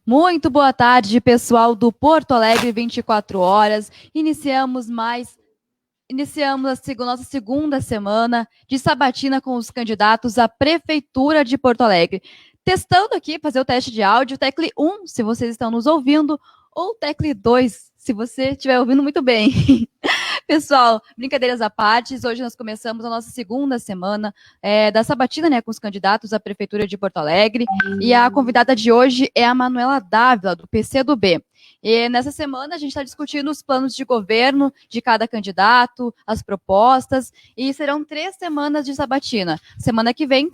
Muito boa tarde, pessoal do Porto Alegre 24 horas. Iniciamos a nossa segunda semana de sabatina com os candidatos à Prefeitura de Porto Alegre. Testando aqui, fazer o teste de áudio, tecle 1, se vocês estão nos ouvindo, ou tecle 2, se você estiver ouvindo muito bem. Pessoal, brincadeiras à parte, hoje nós começamos a nossa segunda semana da sabatina, né, com os candidatos à Prefeitura de Porto Alegre, e a convidada de hoje é a Manuela Dávila, do PCdoB. E nessa semana a gente está discutindo os planos de governo de cada candidato, as propostas, e serão 3 semanas de sabatina. Semana que vem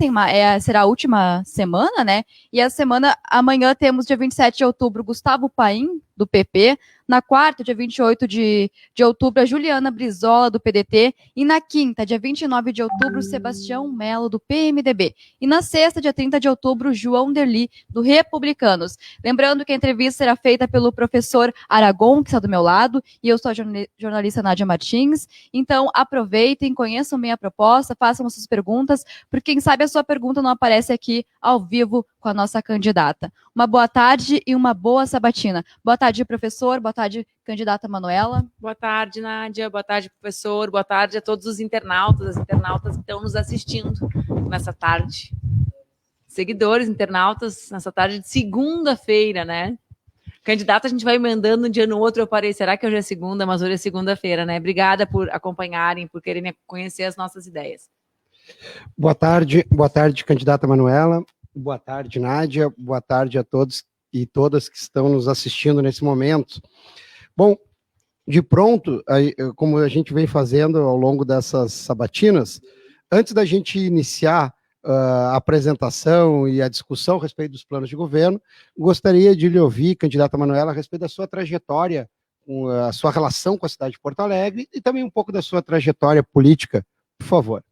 será a última semana, né? E a semana, amanhã temos, dia 27 de outubro, Gustavo Paim, do PP. Na quarta, dia 28 de outubro, a Juliana Brizola, do PDT. E na quinta, dia 29 de outubro, Sebastião Melo, do PMDB. E na sexta, dia 30 de outubro, João Derli, do Republicanos. Lembrando que a entrevista será feita pelo professor Aragon, que está do meu lado, e eu sou a jornalista Nádia Martins. Então, aproveitem, conheçam bem a proposta, façam as suas perguntas, porque quem sabe a sua pergunta não aparece aqui ao vivo com a nossa candidata. Uma boa tarde e uma boa sabatina. Boa tarde, professor. Boa tarde, candidata Manuela. Boa tarde, Nádia. Boa tarde, professor. Boa tarde a todos os internautas, as internautas que estão nos assistindo nessa tarde. Seguidores, internautas, nessa tarde de segunda-feira, né? Candidata, a gente vai emendando um dia no outro, eu parei, será que hoje é segunda, mas hoje é segunda-feira, né? Obrigada por acompanharem, por quererem conhecer as nossas ideias. Boa tarde, candidata Manuela. Boa tarde, Nádia. Boa tarde a todos e todas que estão nos assistindo nesse momento. Bom, de pronto, como a gente vem fazendo ao longo dessas sabatinas, antes da gente iniciar a apresentação e a discussão a respeito dos planos de governo, gostaria de lhe ouvir, candidata Manuela, a respeito da sua trajetória, com a sua relação com a cidade de Porto Alegre e também um pouco da sua trajetória política, por favor.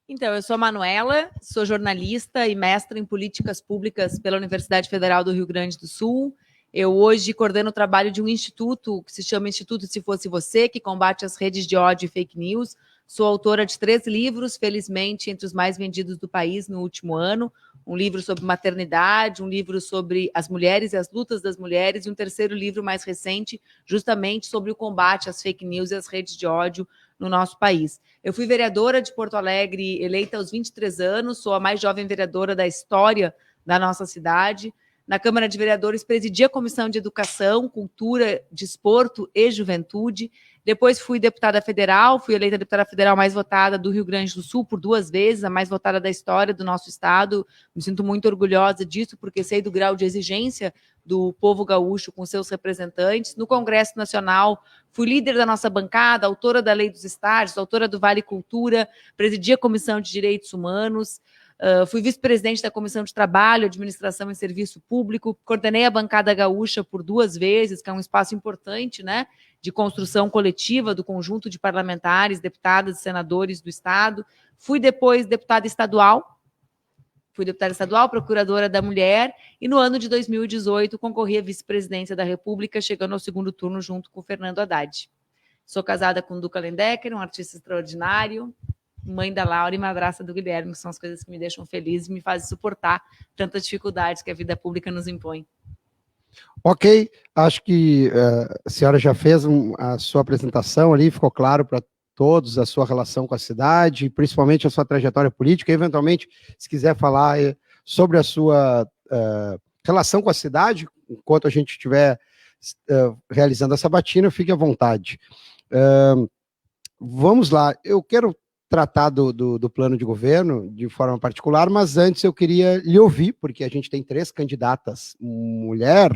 Então, eu sou a Manuela, sou jornalista e mestra em políticas públicas pela Universidade Federal do Rio Grande do Sul. Eu hoje coordeno o trabalho de um instituto que se chama Instituto Se Fosse Você, que combate as redes de ódio e fake news. Sou autora de 3 livros, felizmente, entre os mais vendidos do país no último ano. Um livro sobre maternidade, um livro sobre as mulheres e as lutas das mulheres, e um terceiro livro mais recente, justamente sobre o combate às fake news e às redes de ódio no nosso país. Eu fui vereadora de Porto Alegre, eleita aos 23 anos, sou a mais jovem vereadora da história da nossa cidade. Na Câmara de Vereadores, presidi a Comissão de Educação, Cultura, Desporto e Juventude. Depois fui deputada federal, fui eleita deputada federal mais votada do Rio Grande do Sul por 2 vezes, a mais votada da história do nosso estado. Me sinto muito orgulhosa disso, porque sei do grau de exigência do povo gaúcho com seus representantes. No Congresso Nacional, fui líder da nossa bancada, autora da Lei dos Estádios, autora do Vale Cultura, presidi a Comissão de Direitos Humanos, fui vice-presidente da Comissão de Trabalho, Administração e Serviço Público, coordenei a bancada gaúcha por 2 vezes, que é um espaço importante, né, de construção coletiva do conjunto de parlamentares, deputadas e senadores do Estado. Fui depois deputada estadual, procuradora da mulher, e no ano de 2018 concorri à vice-presidência da República, chegando ao 2º turno junto com o Fernando Haddad. Sou casada com o Duca Lendecker, um artista extraordinário, mãe da Laura e madrasta do Guilherme, que são as coisas que me deixam feliz e me fazem suportar tantas dificuldades que a vida pública nos impõe. Ok, acho que a senhora já fez a sua apresentação ali, ficou claro para todos a sua relação com a cidade, principalmente a sua trajetória política, e eventualmente, se quiser falar sobre a sua relação com a cidade, enquanto a gente estiver realizando a sabatina, fique à vontade. Vamos lá, eu quero tratar do plano de governo de forma particular, mas antes eu queria lhe ouvir, porque a gente tem 3 candidatas mulher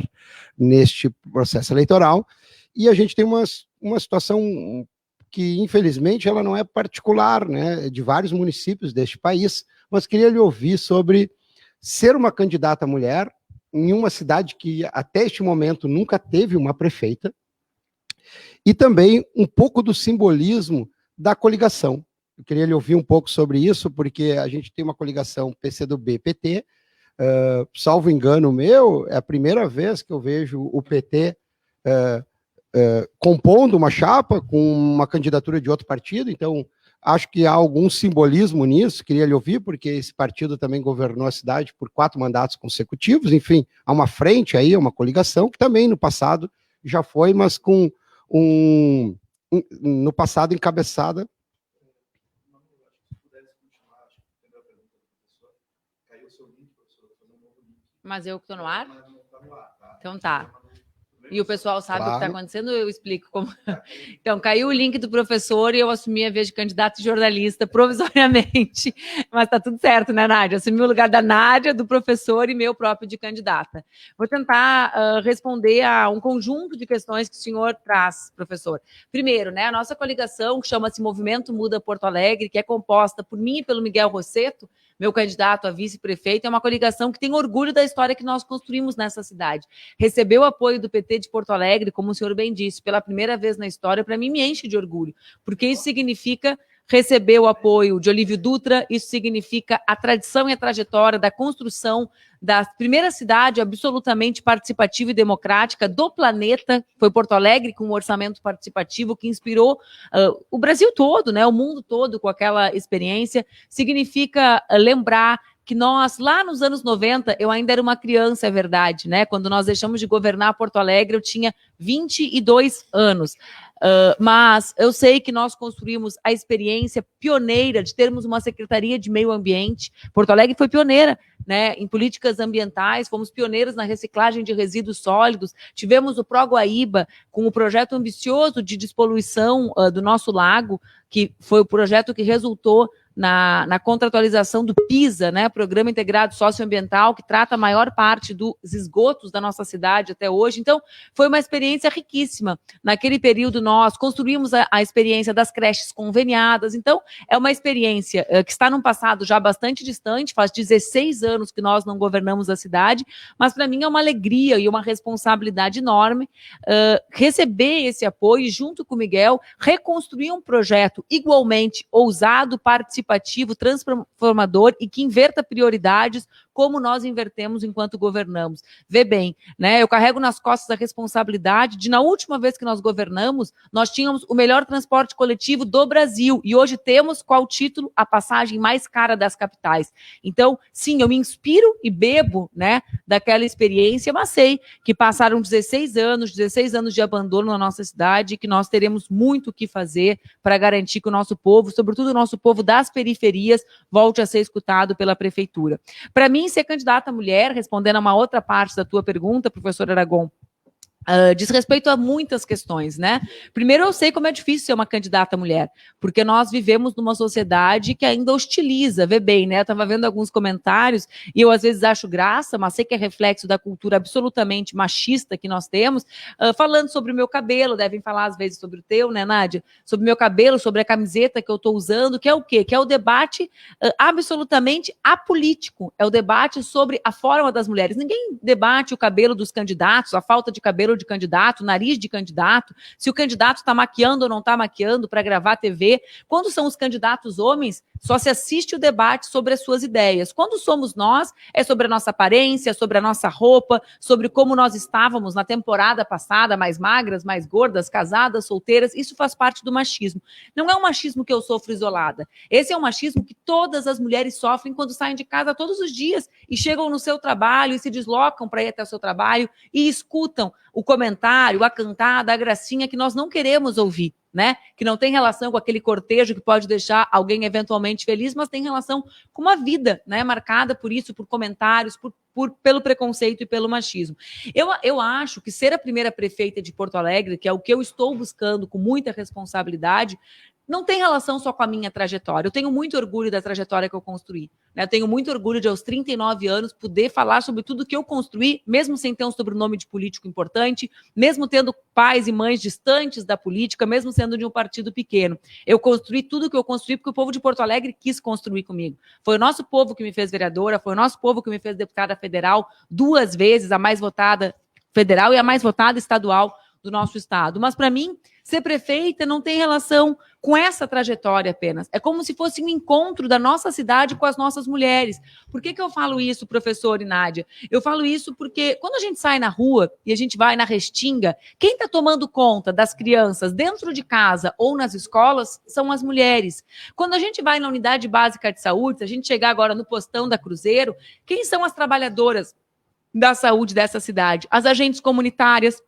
neste processo eleitoral, e a gente tem uma situação que, infelizmente, ela não é particular, né, de vários municípios deste país, mas queria lhe ouvir sobre ser uma candidata mulher em uma cidade que até este momento nunca teve uma prefeita, e também um pouco do simbolismo da coligação. Eu queria lhe ouvir um pouco sobre isso, porque a gente tem uma coligação PCdoB-PT, salvo engano meu, é a primeira vez que eu vejo o PT compondo uma chapa com uma candidatura de outro partido, então acho que há algum simbolismo nisso, queria lhe ouvir, porque esse partido também governou a cidade por 4 mandatos consecutivos, enfim, há uma frente aí, uma coligação, que também no passado já foi, mas com no passado encabeçada. Mas eu que estou no ar? Então tá. E o pessoal sabe o que está acontecendo, eu explico como. Então, caiu o link do professor e eu assumi a vez de candidato e jornalista provisoriamente. Mas está tudo certo, né, Nádia? Assumi o lugar da Nádia, do professor e meu próprio de candidata. Vou tentar responder a um conjunto de questões que o senhor traz, professor. Primeiro, né, a nossa coligação, que chama-se Movimento Muda Porto Alegre, que é composta por mim e pelo Miguel Rosseto, meu candidato a vice-prefeito, é uma coligação que tem orgulho da história que nós construímos nessa cidade. Recebeu o apoio do PT de Porto Alegre, como o senhor bem disse, pela primeira vez na história, para mim me enche de orgulho, porque isso significa receber o apoio de Olívio Dutra, isso significa a tradição e a trajetória da construção da primeira cidade absolutamente participativa e democrática do planeta, foi Porto Alegre, com um orçamento participativo que inspirou o Brasil todo, né, o mundo todo com aquela experiência. Significa lembrar que nós, lá nos anos 90, eu ainda era uma criança, é verdade, né? Quando nós deixamos de governar Porto Alegre, eu tinha 22 anos. Mas eu sei que nós construímos a experiência pioneira de termos uma Secretaria de Meio Ambiente. Porto Alegre foi pioneira, né, em políticas ambientais, fomos pioneiros na reciclagem de resíduos sólidos, tivemos o Proguaíba com o projeto ambicioso de despoluição do nosso lago, que foi o projeto que resultou na contratualização do PISA, né, Programa Integrado Socioambiental, que trata a maior parte dos esgotos da nossa cidade até hoje. Então, foi uma experiência riquíssima. Naquele período, nós construímos a experiência das creches conveniadas. Então, é uma experiência que está num passado já bastante distante, faz 16 anos que nós não governamos a cidade, mas para mim é uma alegria e uma responsabilidade enorme receber esse apoio e, junto com o Miguel, reconstruir um projeto igualmente ousado, participativo, transformador e que inverta prioridades como nós invertemos enquanto governamos. Vê bem, né? Eu carrego nas costas a responsabilidade de, na última vez que nós governamos, nós tínhamos o melhor transporte coletivo do Brasil e hoje temos, qual título? A passagem mais cara das capitais. Então, sim, eu me inspiro e bebo, né, daquela experiência, mas sei que passaram 16 anos de abandono na nossa cidade e que nós teremos muito o que fazer para garantir que o nosso povo, sobretudo o nosso povo das periferias, volte a ser escutado pela prefeitura. Para mim, ser candidata mulher, respondendo a uma outra parte da tua pergunta, professor Aragon, diz respeito a muitas questões, né? Primeiro, eu sei como é difícil ser uma candidata mulher, porque nós vivemos numa sociedade que ainda hostiliza, vê bem, né? Eu estava vendo alguns comentários e eu às vezes acho graça, mas sei que é reflexo da cultura absolutamente machista que nós temos, falando sobre o meu cabelo, devem falar às vezes sobre o teu, né, Nádia? Sobre o meu cabelo, sobre a camiseta que eu estou usando, que é o quê? Que é o debate absolutamente apolítico, é o debate sobre a forma das mulheres. Ninguém debate o cabelo dos candidatos, a falta de cabelo de candidato, nariz de candidato, se o candidato está maquiando ou não está maquiando para gravar TV. Quando são os candidatos homens, só se assiste o debate sobre as suas ideias. Quando somos nós, é sobre a nossa aparência, sobre a nossa roupa, sobre como nós estávamos na temporada passada, mais magras, mais gordas, casadas, solteiras. Isso faz parte do machismo. Não é um machismo que eu sofro isolada. Esse é um machismo que todas as mulheres sofrem quando saem de casa todos os dias e chegam no seu trabalho e se deslocam para ir até o seu trabalho e escutam o comentário, a cantada, a gracinha que nós não queremos ouvir, né? Que não tem relação com aquele cortejo que pode deixar alguém eventualmente feliz, mas tem relação com uma vida, né? Marcada por isso, por comentários, pelo preconceito e pelo machismo. Eu acho que ser a primeira prefeita de Porto Alegre, que é o que eu estou buscando com muita responsabilidade, não tem relação só com a minha trajetória. Eu tenho muito orgulho da trajetória que eu construí, né? Eu tenho muito orgulho de, aos 39 anos, poder falar sobre tudo que eu construí, mesmo sem ter um sobrenome de político importante, mesmo tendo pais e mães distantes da política, mesmo sendo de um partido pequeno. Eu construí tudo que eu construí porque o povo de Porto Alegre quis construir comigo. Foi o nosso povo que me fez vereadora, foi o nosso povo que me fez deputada federal 2 vezes, a mais votada federal e a mais votada estadual do nosso estado. Mas, para mim, ser prefeita não tem relação com essa trajetória apenas. É como se fosse um encontro da nossa cidade com as nossas mulheres. Por que eu falo isso, professor e Nádia? Eu falo isso porque quando a gente sai na rua e a gente vai na Restinga, quem está tomando conta das crianças dentro de casa ou nas escolas são as mulheres. Quando a gente vai na unidade básica de saúde, se a gente chegar agora no postão da Cruzeiro, quem são as trabalhadoras da saúde dessa cidade? As agentes comunitárias,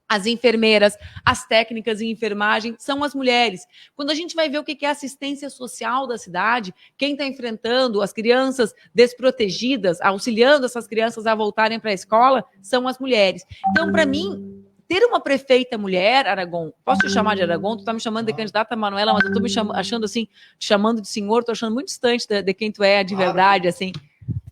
as enfermeiras, as técnicas em enfermagem, são as mulheres. Quando a gente vai ver o que é assistência social da cidade, quem está enfrentando as crianças desprotegidas, auxiliando essas crianças a voltarem para a escola, são as mulheres. Então, para mim, ter uma prefeita mulher, Aragão, posso te chamar de Aragão? Tu está me chamando de candidata, Manuela, mas eu estou me achando assim, te chamando de senhor, estou achando muito distante de quem tu é de verdade, assim.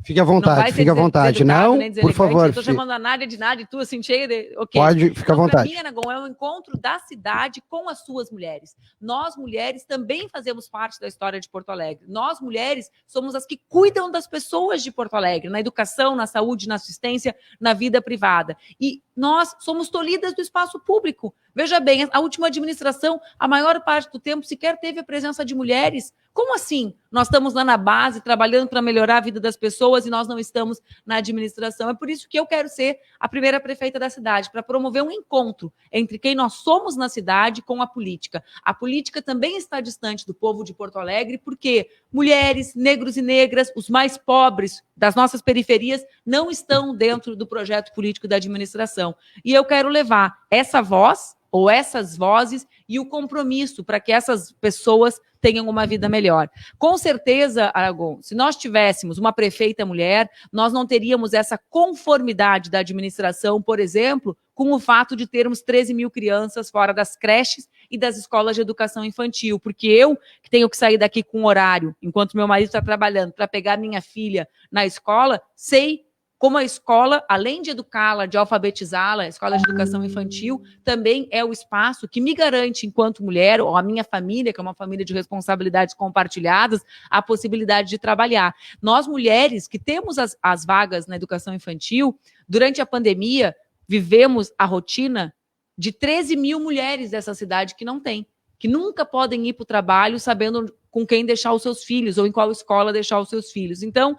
Fique à vontade, fique à vontade. Não, por favor. Eu estou chamando a Nádia de Nádia e tu, assim, cheia de... Okay. Pode, fica à vontade. Para mim, Aragão, é um encontro da cidade com as suas mulheres. Nós, mulheres, também fazemos parte da história de Porto Alegre. Nós, mulheres, somos as que cuidam das pessoas de Porto Alegre, na educação, na saúde, na assistência, na vida privada. E nós somos tolhidas do espaço público. Veja bem, a última administração, a maior parte do tempo, sequer teve a presença de mulheres. Como assim? Nós estamos lá na base, trabalhando para melhorar a vida das pessoas e nós não estamos na administração. É por isso que eu quero ser a primeira prefeita da cidade, para promover um encontro entre quem nós somos na cidade com a política. A política também está distante do povo de Porto Alegre, porque mulheres, negros e negras, os mais pobres das nossas periferias, não estão dentro do projeto político da administração. E eu quero levar essa voz, ou essas vozes, e o compromisso para que essas pessoas tenham uma vida melhor. Com certeza, Aragão, se nós tivéssemos uma prefeita mulher, nós não teríamos essa conformidade da administração, por exemplo, com o fato de termos 13 mil crianças fora das creches e das escolas de educação infantil, porque eu, que tenho que sair daqui com horário, enquanto meu marido está trabalhando, para pegar minha filha na escola, sei como a escola, além de educá-la, de alfabetizá-la, a escola de educação infantil, também é o espaço que me garante, enquanto mulher, ou a minha família, que é uma família de responsabilidades compartilhadas, a possibilidade de trabalhar. Nós, mulheres, que temos as vagas na educação infantil, durante a pandemia, vivemos a rotina de 13 mil mulheres dessa cidade que não tem, que nunca podem ir para o trabalho sabendo com quem deixar os seus filhos, ou em qual escola deixar os seus filhos. Então,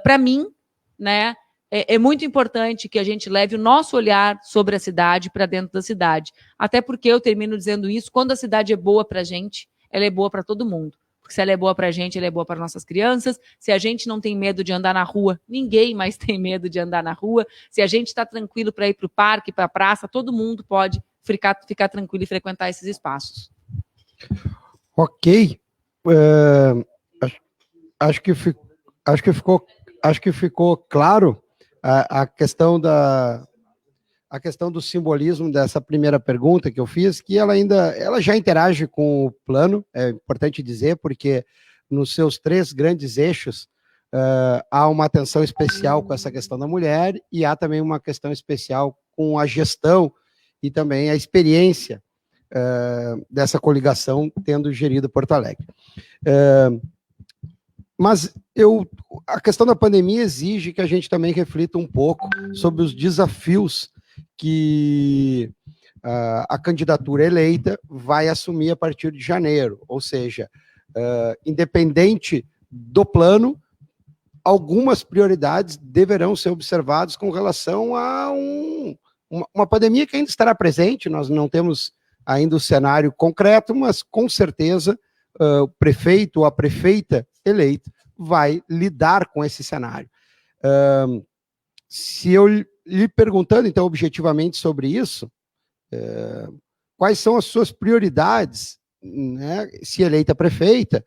para mim, né, é muito importante que a gente leve o nosso olhar sobre a cidade para dentro da cidade. Até porque eu termino dizendo isso, quando a cidade é boa para a gente, ela é boa para todo mundo. Porque se ela é boa para a gente, ela é boa para nossas crianças. Se a gente não tem medo de andar na rua, ninguém mais tem medo de andar na rua. Se a gente está tranquilo para ir para o parque, para a praça, todo mundo pode ficar tranquilo e frequentar esses espaços. Ok. Acho que ficou claro a questão do simbolismo dessa primeira pergunta que eu fiz, que ela já interage com o plano, é importante dizer, porque nos seus 3 grandes eixos há uma atenção especial com essa questão da mulher e há também uma questão especial com a gestão e também a experiência dessa coligação tendo gerido Porto Alegre. Mas a questão da pandemia exige que a gente também reflita um pouco sobre os desafios que a candidatura eleita vai assumir a partir de janeiro. Ou seja, independente do plano, algumas prioridades deverão ser observadas com relação a uma pandemia que ainda estará presente. Nós não temos ainda o cenário concreto, mas com certeza o prefeito ou a prefeita eleita vai lidar com esse cenário. Se eu lhe perguntando, então, objetivamente sobre isso, quais são as suas prioridades, né, se eleita prefeita,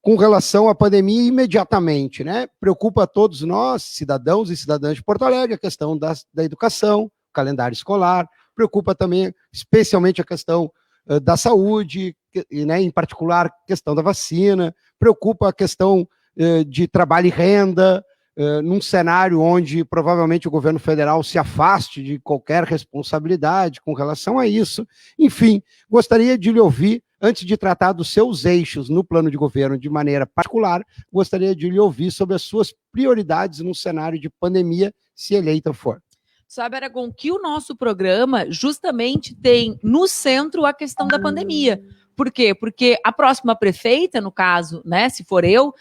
com relação à pandemia imediatamente, né? Preocupa a todos nós, cidadãos e cidadãs de Porto Alegre, a questão da educação, calendário escolar, preocupa também, especialmente, a questão da saúde, né, em particular, a questão da vacina, preocupa a questão de trabalho e renda, num cenário onde provavelmente o governo federal se afaste de qualquer responsabilidade com relação a isso. Enfim, gostaria de lhe ouvir, antes de tratar dos seus eixos no plano de governo de maneira particular, gostaria de lhe ouvir sobre as suas prioridades no cenário de pandemia, se eleita for. Sabe, Aragão, que o nosso programa justamente tem no centro a questão da pandemia. Por quê? Porque a próxima prefeita, no caso, né, se for eu,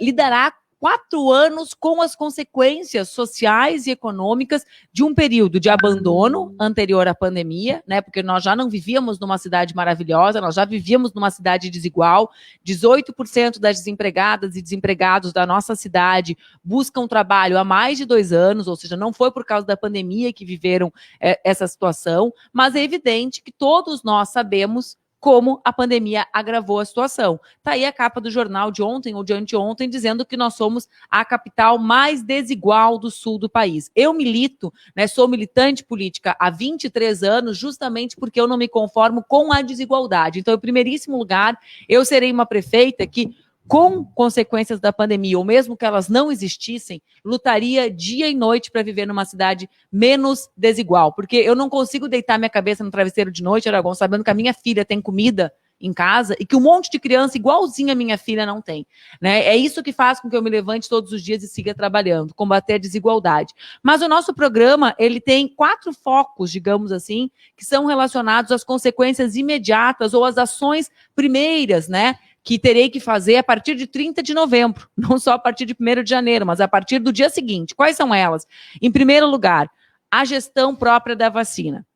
lidará 4 anos com as consequências sociais e econômicas de um período de abandono anterior à pandemia, né? Porque nós já não vivíamos numa cidade maravilhosa, nós já vivíamos numa cidade desigual. 18% das desempregadas e desempregados da nossa cidade buscam trabalho há mais de 2 anos, ou seja, não foi por causa da pandemia que viveram essa situação, mas é evidente que todos nós sabemos como a pandemia agravou a situação. Está aí a capa do jornal de ontem ou de anteontem dizendo que nós somos a capital mais desigual do sul do país. Eu milito, né, sou militante política há 23 anos justamente porque eu não me conformo com a desigualdade. Então, em primeiríssimo lugar, eu serei uma prefeita que, com consequências da pandemia, ou mesmo que elas não existissem, lutaria dia e noite para viver numa cidade menos desigual. Porque eu não consigo deitar minha cabeça no travesseiro de noite, Aragão, sabendo que a minha filha tem comida em casa e que um monte de criança igualzinha a minha filha não tem, né? É isso que faz com que eu me levante todos os dias e siga trabalhando, combater a desigualdade. Mas o nosso programa, ele tem 4 focos, digamos assim, que são relacionados às consequências imediatas ou às ações primeiras, né, que terei que fazer a partir de 30 de novembro, não só a partir de 1º de janeiro, mas a partir do dia seguinte. Quais são elas? Em primeiro lugar, a gestão própria da vacina.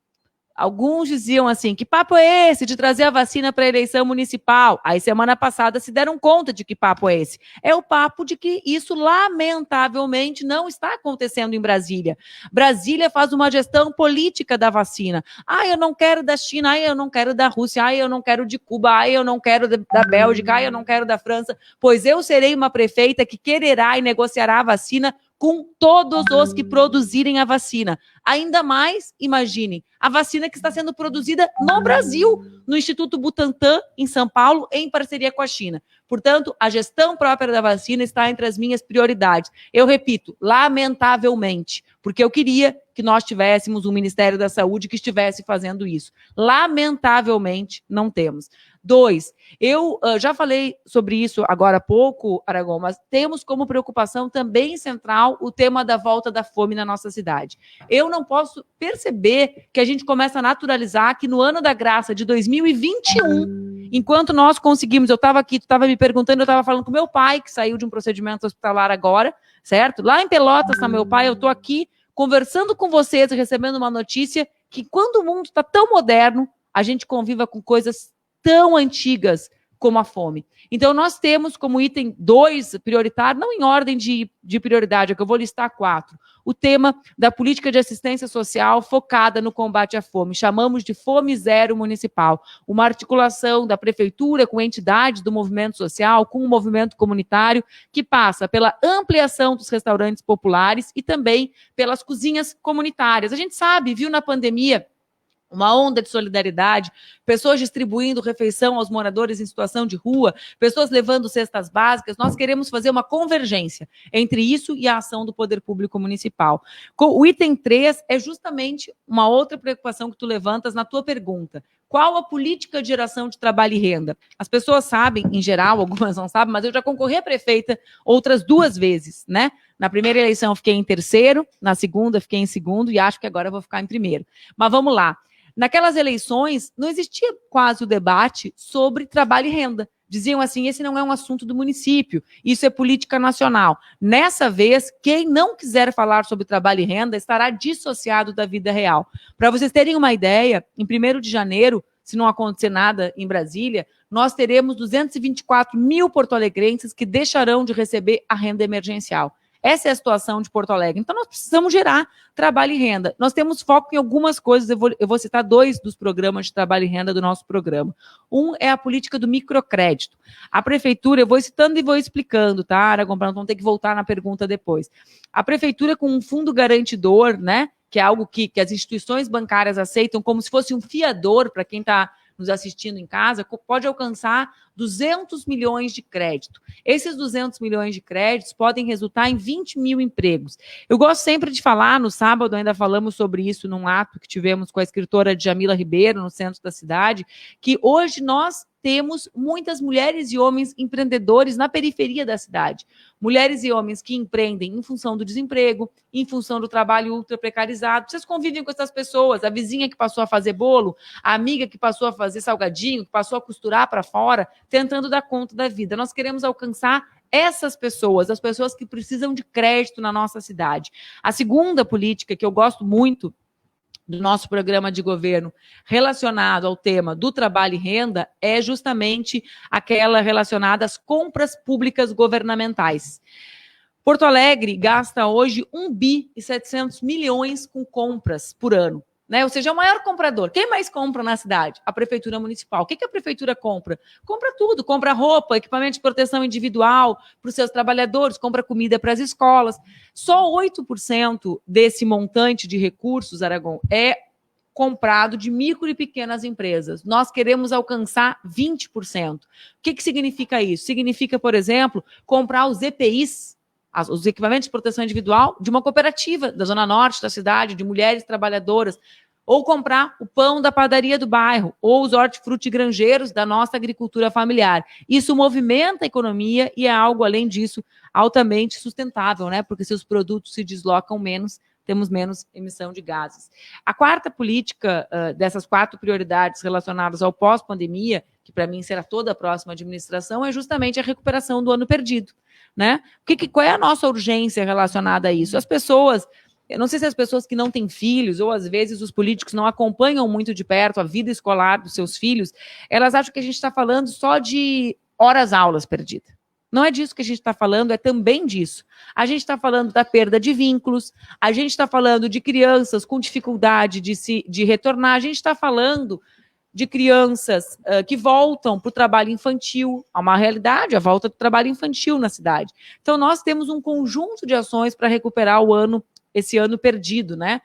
Alguns diziam assim, que papo é esse de trazer a vacina para a eleição municipal? Aí, semana passada, se deram conta de que papo é esse. É o papo de que isso, lamentavelmente, não está acontecendo em Brasília. Brasília faz uma gestão política da vacina. Ah, eu não quero da China, ah, eu não quero da Rússia, ah, eu não quero de Cuba, ah, eu não quero da Bélgica, ah, eu não quero da França, pois eu serei uma prefeita que quererá e negociará a vacina com todos os que produzirem a vacina. Ainda mais, imagine, a vacina que está sendo produzida no Brasil, no Instituto Butantan, em São Paulo, em parceria com a China. Portanto, a gestão própria da vacina está entre as minhas prioridades. Eu repito, lamentavelmente, porque eu queria que nós tivéssemos um Ministério da Saúde que estivesse fazendo isso. Lamentavelmente, não temos. 2, eu já falei sobre isso agora há pouco, Aragão, mas temos como preocupação também central o tema da volta da fome na nossa cidade. Eu não posso perceber que a gente começa a naturalizar que no ano da graça de 2021, enquanto nós conseguimos, eu estava aqui, tu estava me perguntando, eu estava falando com meu pai, que saiu de um procedimento hospitalar agora, certo? Lá em Pelotas está meu pai, eu estou aqui conversando com vocês e recebendo uma notícia que quando o mundo está tão moderno, a gente conviva com coisas tão antigas como a fome. Então, nós temos como item 2 prioritário, não em ordem de prioridade, é que eu vou listar 4, o tema da política de assistência social focada no combate à fome. Chamamos de Fome Zero Municipal. Uma articulação da prefeitura com entidades do movimento social, com o movimento comunitário, que passa pela ampliação dos restaurantes populares e também pelas cozinhas comunitárias. A gente sabe, viu na pandemia, uma onda de solidariedade, pessoas distribuindo refeição aos moradores em situação de rua, pessoas levando cestas básicas. Nós queremos fazer uma convergência entre isso e a ação do poder público municipal. O item 3 é justamente uma outra preocupação que tu levantas na tua pergunta. Qual a política de geração de trabalho e renda? As pessoas sabem, em geral, algumas não sabem, mas eu já concorri a prefeita outras 2 vezes, né? Na primeira eleição eu fiquei em 3º, na segunda fiquei em 2º e acho que agora eu vou ficar em 1º. Mas vamos lá. Naquelas eleições, não existia quase o debate sobre trabalho e renda. Diziam assim, esse não é um assunto do município, isso é política nacional. Nessa vez, quem não quiser falar sobre trabalho e renda estará dissociado da vida real. Para vocês terem uma ideia, em 1º de janeiro, se não acontecer nada em Brasília, nós teremos 224 mil porto-alegrenses que deixarão de receber a renda emergencial. Essa é a situação de Porto Alegre. Então, nós precisamos gerar trabalho e renda. Nós temos foco em algumas coisas. Eu vou citar 2 dos programas de trabalho e renda do nosso programa. Um é a política do microcrédito. A prefeitura, eu vou citando e vou explicando, tá, Aragão? Para não ter que voltar na pergunta depois. A prefeitura, com um fundo garantidor, né, que é algo que as instituições bancárias aceitam como se fosse um fiador para quem está nos assistindo em casa, pode alcançar 200 milhões de crédito. Esses 200 milhões de créditos podem resultar em 20 mil empregos. Eu gosto sempre de falar, no sábado ainda falamos sobre isso num ato que tivemos com a escritora Djamila Ribeiro, no centro da cidade, que hoje nós temos muitas mulheres e homens empreendedores na periferia da cidade. Mulheres e homens que empreendem em função do desemprego, em função do trabalho ultra precarizado. Vocês convivem com essas pessoas, a vizinha que passou a fazer bolo, a amiga que passou a fazer salgadinho, que passou a costurar para fora, tentando dar conta da vida. Nós queremos alcançar essas pessoas, as pessoas que precisam de crédito na nossa cidade. A segunda política que eu gosto muito do nosso programa de governo relacionado ao tema do trabalho e renda é justamente aquela relacionada às compras públicas governamentais. Porto Alegre gasta hoje 1,7 bilhões com compras por ano, né? Ou seja, é o maior comprador. Quem mais compra na cidade? A Prefeitura Municipal. O que a Prefeitura compra? Compra tudo, compra roupa, equipamento de proteção individual para os seus trabalhadores, compra comida para as escolas. Só 8% desse montante de recursos, Aragão, é comprado de micro e pequenas empresas. Nós queremos alcançar 20%. O que significa isso? Significa, por exemplo, comprar os EPIs, os equipamentos de proteção individual, de uma cooperativa da Zona Norte da cidade, de mulheres trabalhadoras, ou comprar o pão da padaria do bairro, ou os hortifrutigranjeiros da nossa agricultura familiar. Isso movimenta a economia e é algo, além disso, altamente sustentável, né? Porque se os produtos se deslocam menos, temos menos emissão de gases. A quarta política dessas 4 prioridades relacionadas ao pós-pandemia, que para mim será toda a próxima administração, é justamente a recuperação do ano perdido, né? Qual é a nossa urgência relacionada a isso? As pessoas, eu não sei se as pessoas que não têm filhos, ou às vezes os políticos não acompanham muito de perto a vida escolar dos seus filhos, elas acham que a gente está falando só de horas-aulas perdidas. Não é disso que a gente está falando, é também disso. A gente está falando da perda de vínculos, a gente está falando de crianças com dificuldade de retornar, a gente está falando de crianças que voltam para o trabalho infantil. Há uma realidade, a volta do trabalho infantil na cidade. Então, nós temos um conjunto de ações para recuperar esse ano perdido, né?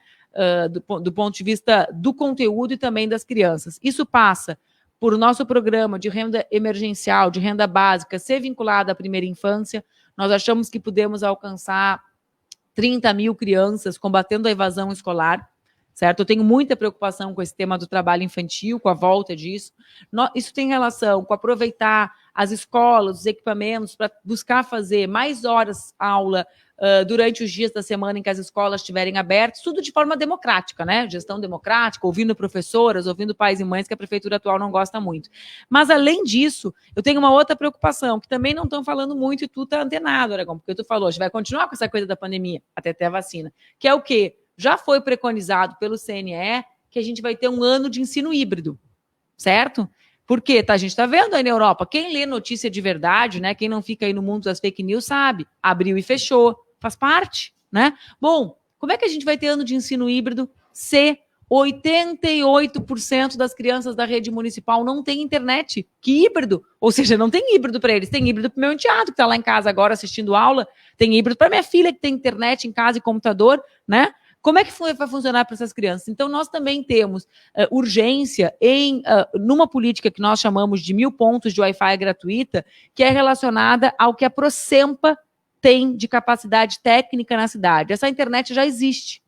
Do ponto de vista do conteúdo e também das crianças. Isso passa por nosso programa de renda emergencial, de renda básica, ser vinculado à primeira infância. Nós achamos que podemos alcançar 30 mil crianças combatendo a evasão escolar, certo? Eu tenho muita preocupação com esse tema do trabalho infantil, com a volta disso. Isso tem relação com aproveitar as escolas, os equipamentos, para buscar fazer mais horas aula durante os dias da semana em que as escolas estiverem abertas, tudo de forma democrática, né? Gestão democrática, ouvindo professoras, ouvindo pais e mães, que a prefeitura atual não gosta muito. Mas, além disso, eu tenho uma outra preocupação, que também não estão falando muito, e tu está antenado, Aragão, porque tu falou, a gente vai continuar com essa coisa da pandemia, até ter a vacina, que é o quê? Já foi preconizado pelo CNE que a gente vai ter um ano de ensino híbrido, certo? Porque a gente está vendo aí na Europa, quem lê notícia de verdade, né? Quem não fica aí no mundo das fake news sabe, abriu e fechou, faz parte, né? Bom, como é que a gente vai ter ano de ensino híbrido se 88% das crianças da rede municipal não tem internet? Que híbrido? Ou seja, não tem híbrido para eles, tem híbrido para o meu enteado que está lá em casa agora assistindo aula, tem híbrido para minha filha que tem internet em casa e computador, né? Como é que vai funcionar para essas crianças? Então, nós também temos urgência numa política que nós chamamos de 1.000 pontos de Wi-Fi gratuita, que é relacionada ao que a Procempa tem de capacidade técnica na cidade. Essa internet já existe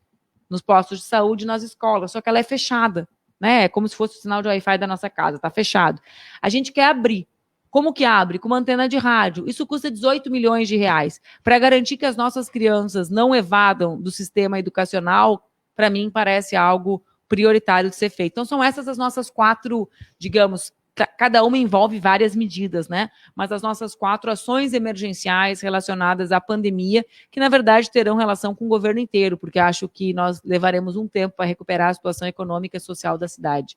nos postos de saúde e nas escolas, só que ela é fechada, né? É como se fosse o sinal de Wi-Fi da nossa casa, está fechado. A gente quer abrir. Como que abre? Com uma antena de rádio. Isso custa 18 milhões de reais. Para garantir que as nossas crianças não evadam do sistema educacional, para mim parece algo prioritário de ser feito. Então são essas as nossas 4, digamos, cada uma envolve várias medidas, né? Mas as nossas 4 ações emergenciais relacionadas à pandemia, que na verdade terão relação com o governo inteiro, porque acho que nós levaremos um tempo para recuperar a situação econômica e social da cidade.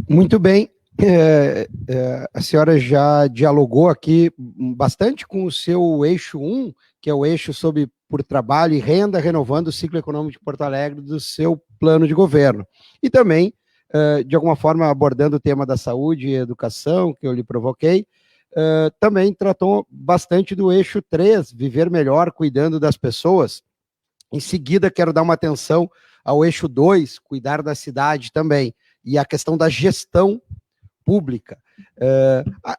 Muito bem. A senhora já dialogou aqui bastante com o seu eixo 1, que é o eixo por trabalho e renda, renovando o ciclo econômico de Porto Alegre do seu plano de governo. E também, de alguma forma, abordando o tema da saúde e educação, que eu lhe provoquei, também tratou bastante do eixo 3, viver melhor, cuidando das pessoas. Em seguida, quero dar uma atenção ao eixo 2, cuidar da cidade também, e a questão da gestão pública.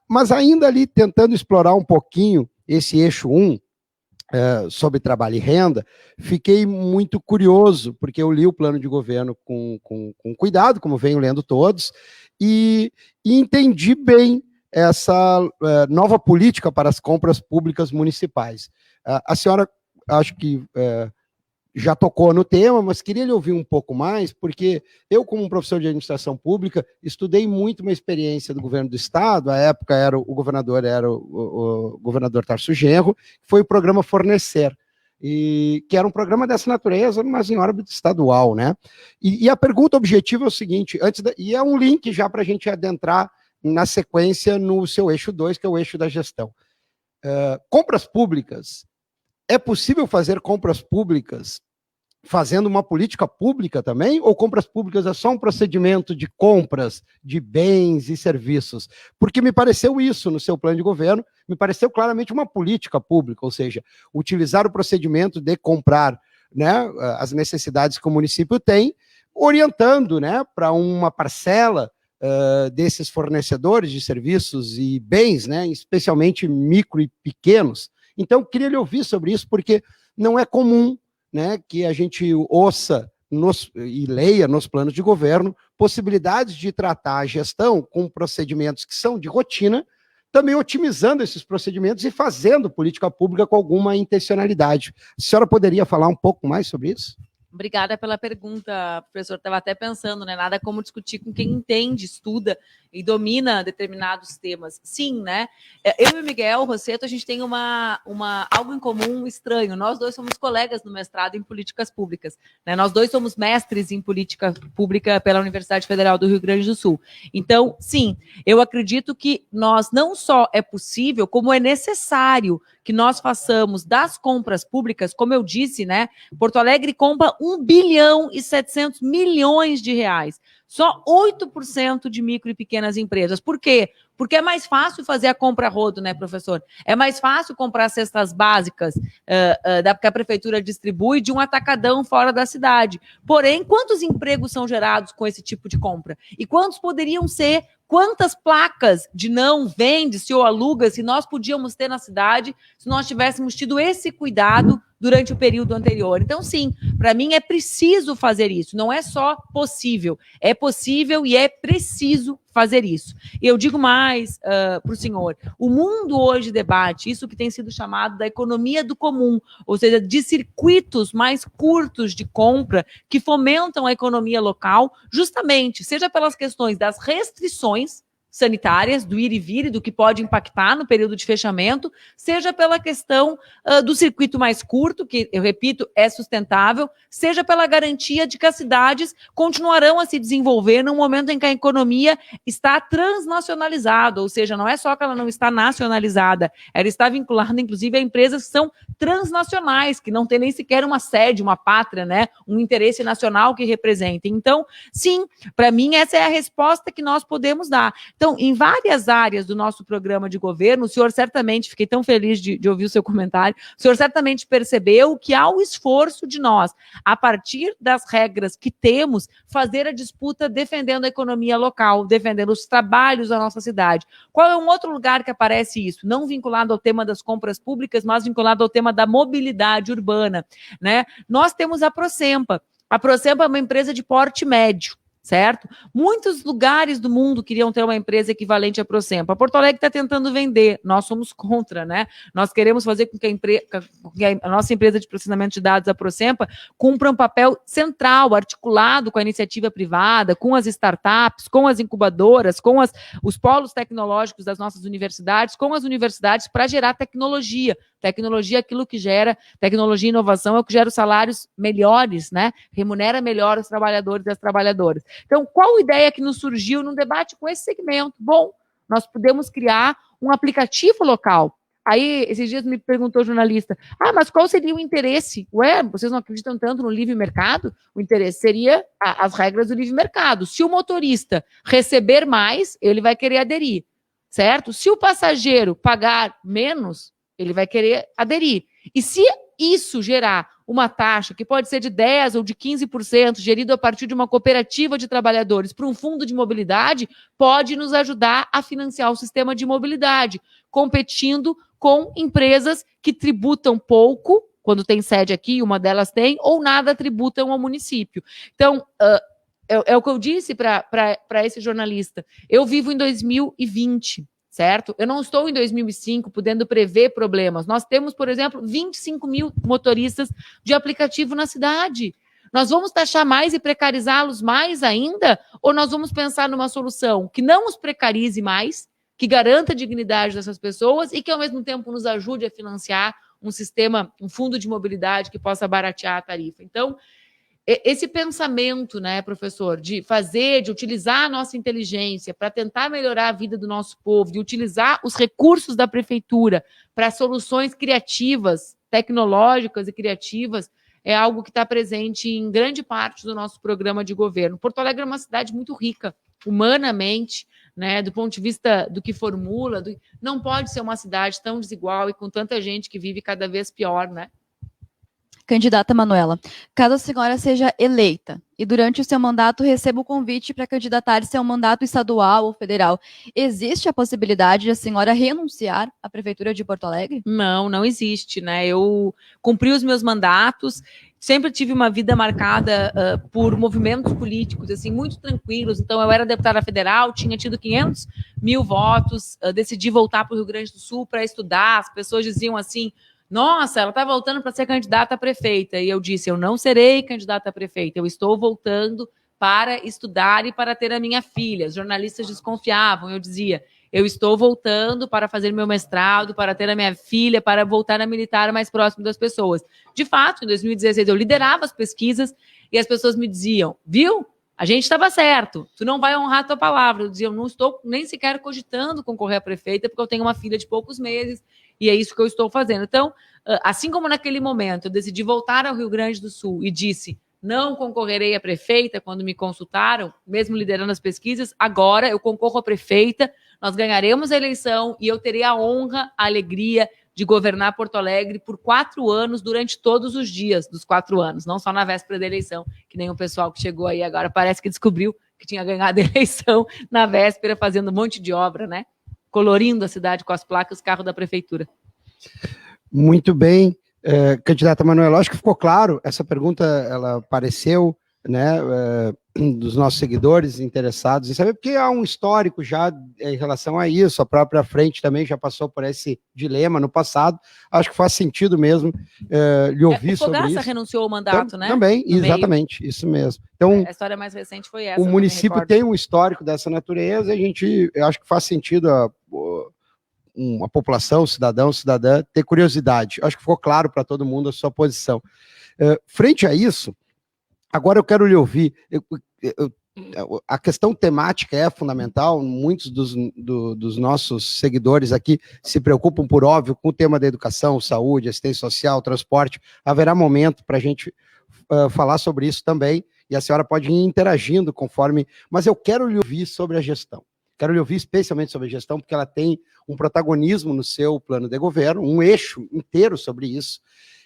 Mas ainda ali tentando explorar um pouquinho esse eixo 1, sobre trabalho e renda, fiquei muito curioso, porque eu li o plano de governo com cuidado, como venho lendo todos, e entendi bem essa nova política para as compras públicas municipais. A senhora, acho que já tocou no tema, mas queria lhe ouvir um pouco mais, porque eu, como um professor de administração pública, estudei muito uma experiência do governo do estado, à época o governador Tarso Genro, que foi o programa Fornecer, que era um programa dessa natureza, mas em órbita estadual, né? E a pergunta objetiva é o seguinte, e é um link já para a gente adentrar na sequência no seu eixo 2, que é o eixo da gestão. Compras públicas. É possível fazer compras públicas fazendo uma política pública também? Ou compras públicas é só um procedimento de compras de bens e serviços? Porque me pareceu isso no seu plano de governo, me pareceu claramente uma política pública, ou seja, utilizar o procedimento de comprar, né, as necessidades que o município tem, orientando, né, para uma parcela desses fornecedores de serviços e bens, né, especialmente micro e pequenos. Então, queria lhe ouvir sobre isso, porque não é comum, né, que a gente ouça e leia nos planos de governo possibilidades de tratar a gestão com procedimentos que são de rotina, também otimizando esses procedimentos e fazendo política pública com alguma intencionalidade. A senhora poderia falar um pouco mais sobre isso? Obrigada pela pergunta, professor. Estava até pensando, né? Nada como discutir com quem entende, estuda e domina determinados temas. Sim, né? Eu e o Miguel Rosseto, a gente tem algo em comum estranho. Nós dois somos colegas no mestrado em políticas públicas, né? Nós dois somos mestres em política pública pela Universidade Federal do Rio Grande do Sul. Então, sim, eu acredito que nós não só é possível, como é necessário que nós façamos das compras públicas, como eu disse, né? Porto Alegre compra 1 bilhão e 700 milhões de reais. Só 8% de micro e pequenas empresas. Por quê? Porque é mais fácil fazer a compra a rodo, né, professor? É mais fácil comprar cestas básicas que a prefeitura distribui de um atacadão fora da cidade. Porém, quantos empregos são gerados com esse tipo de compra? E quantos poderiam ser? Quantas placas de não vende-se ou aluga-se nós podíamos ter na cidade se nós tivéssemos tido esse cuidado durante o período anterior? Então, sim, para mim é preciso fazer isso. Não é só possível. É possível e é preciso fazer isso. E eu digo mais para o senhor, o mundo hoje debate isso que tem sido chamado da economia do comum, ou seja, de circuitos mais curtos de compra que fomentam a economia local, justamente, seja pelas questões das restrições sanitárias, do ir e vir, do que pode impactar no período de fechamento, seja pela questão do circuito mais curto, que, eu repito, é sustentável, seja pela garantia de que as cidades continuarão a se desenvolver num momento em que a economia está transnacionalizada, ou seja, não é só que ela não está nacionalizada, ela está vinculada, inclusive, a empresas que são transnacionais, que não tem nem sequer uma sede, uma pátria, né, um interesse nacional que representem. Então, sim, para mim, essa é a resposta que nós podemos dar. Então, em várias áreas do nosso programa de governo, o senhor certamente, fiquei tão feliz de ouvir o seu comentário, o senhor certamente percebeu que há o esforço de nós, a partir das regras que temos, fazer a disputa defendendo a economia local, defendendo os trabalhos da nossa cidade. Qual é um outro lugar que aparece isso? Não vinculado ao tema das compras públicas, mas vinculado ao tema da mobilidade urbana, né? Nós temos a Procempa. A Procempa é uma empresa de porte médio, certo? Muitos lugares do mundo queriam ter uma empresa equivalente à Procempa. Porto Alegre está tentando vender, nós somos contra, né? Nós queremos fazer com que a nossa empresa de processamento de dados, a Procempa, cumpra um papel central, articulado com a iniciativa privada, com as startups, com as incubadoras, com os polos tecnológicos das nossas universidades, com as universidades para gerar tecnologia. Tecnologia é aquilo que gera, tecnologia e inovação é o que gera os salários melhores, né? Remunera melhor os trabalhadores e as trabalhadoras. Então, qual a ideia que nos surgiu num debate com esse segmento? Bom, nós podemos criar um aplicativo local. Aí, esses dias me perguntou o jornalista, mas qual seria o interesse? Ué, vocês não acreditam tanto no livre mercado? O interesse seria as regras do livre mercado. Se o motorista receber mais, ele vai querer aderir, certo? Se o passageiro pagar menos, ele vai querer aderir. E se isso gerar uma taxa que pode ser de 10% ou de 15%, gerido a partir de uma cooperativa de trabalhadores para um fundo de mobilidade, pode nos ajudar a financiar o sistema de mobilidade, competindo com empresas que tributam pouco, quando tem sede aqui, uma delas tem, ou nada tributam ao município. Então, é o que eu disse para esse jornalista. Eu vivo em 2020, certo? Eu não estou em 2005 podendo prever problemas. Nós temos, por exemplo, 25 mil motoristas de aplicativo na cidade. Nós vamos taxar mais e precarizá-los mais ainda? Ou nós vamos pensar numa solução que não os precarize mais, que garanta a dignidade dessas pessoas e que, ao mesmo tempo, nos ajude a financiar um sistema, um fundo de mobilidade que possa baratear a tarifa? Então, esse pensamento, né, professor, de utilizar a nossa inteligência para tentar melhorar a vida do nosso povo, de utilizar os recursos da prefeitura para soluções criativas, tecnológicas e criativas, é algo que está presente em grande parte do nosso programa de governo. Porto Alegre é uma cidade muito rica, humanamente, né, do ponto de vista do que formula, não pode ser uma cidade tão desigual e com tanta gente que vive cada vez pior, né? Candidata Manuela, caso a senhora seja eleita e durante o seu mandato receba o convite para candidatar-se a um mandato estadual ou federal, existe a possibilidade de a senhora renunciar à Prefeitura de Porto Alegre? Não existe, né? Eu cumpri os meus mandatos, sempre tive uma vida marcada por movimentos políticos, assim, muito tranquilos. Então, eu era deputada federal, tinha tido 500 mil votos, decidi voltar para o Rio Grande do Sul para estudar. As pessoas diziam assim: nossa, ela está voltando para ser candidata a prefeita. E eu disse: eu não serei candidata a prefeita, eu estou voltando para estudar e para ter a minha filha. Os jornalistas desconfiavam, eu dizia: eu estou voltando para fazer meu mestrado, para ter a minha filha, para voltar a militar mais próximo das pessoas. De fato, em 2016, eu liderava as pesquisas e as pessoas me diziam: viu? A gente estava certo, tu não vai honrar a tua palavra. Eu dizia: eu não estou nem sequer cogitando concorrer a prefeita, porque eu tenho uma filha de poucos meses, e é isso que eu estou fazendo. Então, assim como naquele momento eu decidi voltar ao Rio Grande do Sul e disse: não concorrerei a prefeita, quando me consultaram, mesmo liderando as pesquisas, agora eu concorro a prefeita, nós ganharemos a eleição e eu terei a honra, a alegria de governar Porto Alegre por 4 anos, durante todos os dias dos 4 anos, não só na véspera da eleição, que nem o pessoal que chegou aí agora parece que descobriu que tinha ganhado a eleição na véspera, fazendo um monte de obra, né? Colorindo a cidade com as placas, carro da prefeitura. Muito bem, candidata Manuela, acho que ficou claro, essa pergunta, ela apareceu, né, dos nossos seguidores interessados em saber, porque há um histórico já em relação a isso, a própria frente também já passou por esse dilema no passado, acho que faz sentido mesmo lhe ouvir sobre isso. O Fogaça renunciou ao mandato, né? Também, exatamente, isso mesmo. Então, a história mais recente foi essa. O município tem um histórico dessa natureza, e eu acho que faz sentido a população, cidadão, cidadã, ter curiosidade. Acho que ficou claro para todo mundo a sua posição. Frente a isso, agora eu quero lhe ouvir. A questão temática é fundamental, muitos dos nossos seguidores aqui se preocupam, por óbvio, com o tema da educação, saúde, assistência social, transporte. Haverá momento para a gente falar sobre isso também, e a senhora pode ir interagindo conforme, mas eu quero lhe ouvir sobre a gestão. Quero lhe ouvir especialmente sobre a gestão, porque ela tem um protagonismo no seu plano de governo, um eixo inteiro sobre isso.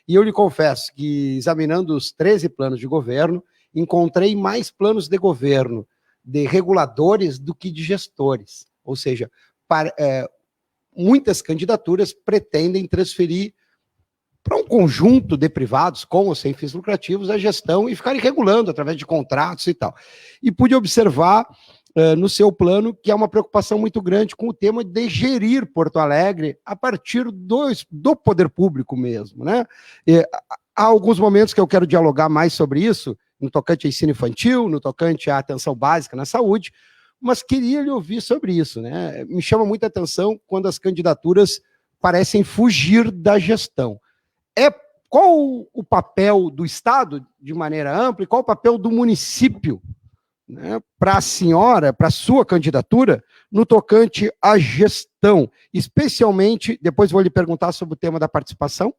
E eu lhe confesso que, examinando os 13 planos de governo, encontrei mais planos de governo de reguladores do que de gestores. Ou seja, muitas candidaturas pretendem transferir para um conjunto de privados, com ou sem fins lucrativos, a gestão e ficarem regulando através de contratos e tal. E pude observar no seu plano que há uma preocupação muito grande com o tema de gerir Porto Alegre a partir do poder público mesmo, né? Há alguns momentos que eu quero dialogar mais sobre isso, no tocante ao ensino infantil, no tocante à atenção básica na saúde, mas queria lhe ouvir sobre isso, né? Me chama muita atenção quando as candidaturas parecem fugir da gestão. Qual o papel do Estado, de maneira ampla, e qual o papel do município, né, para a senhora, para a sua candidatura, no tocante à gestão, especialmente, depois vou lhe perguntar sobre o tema da participação,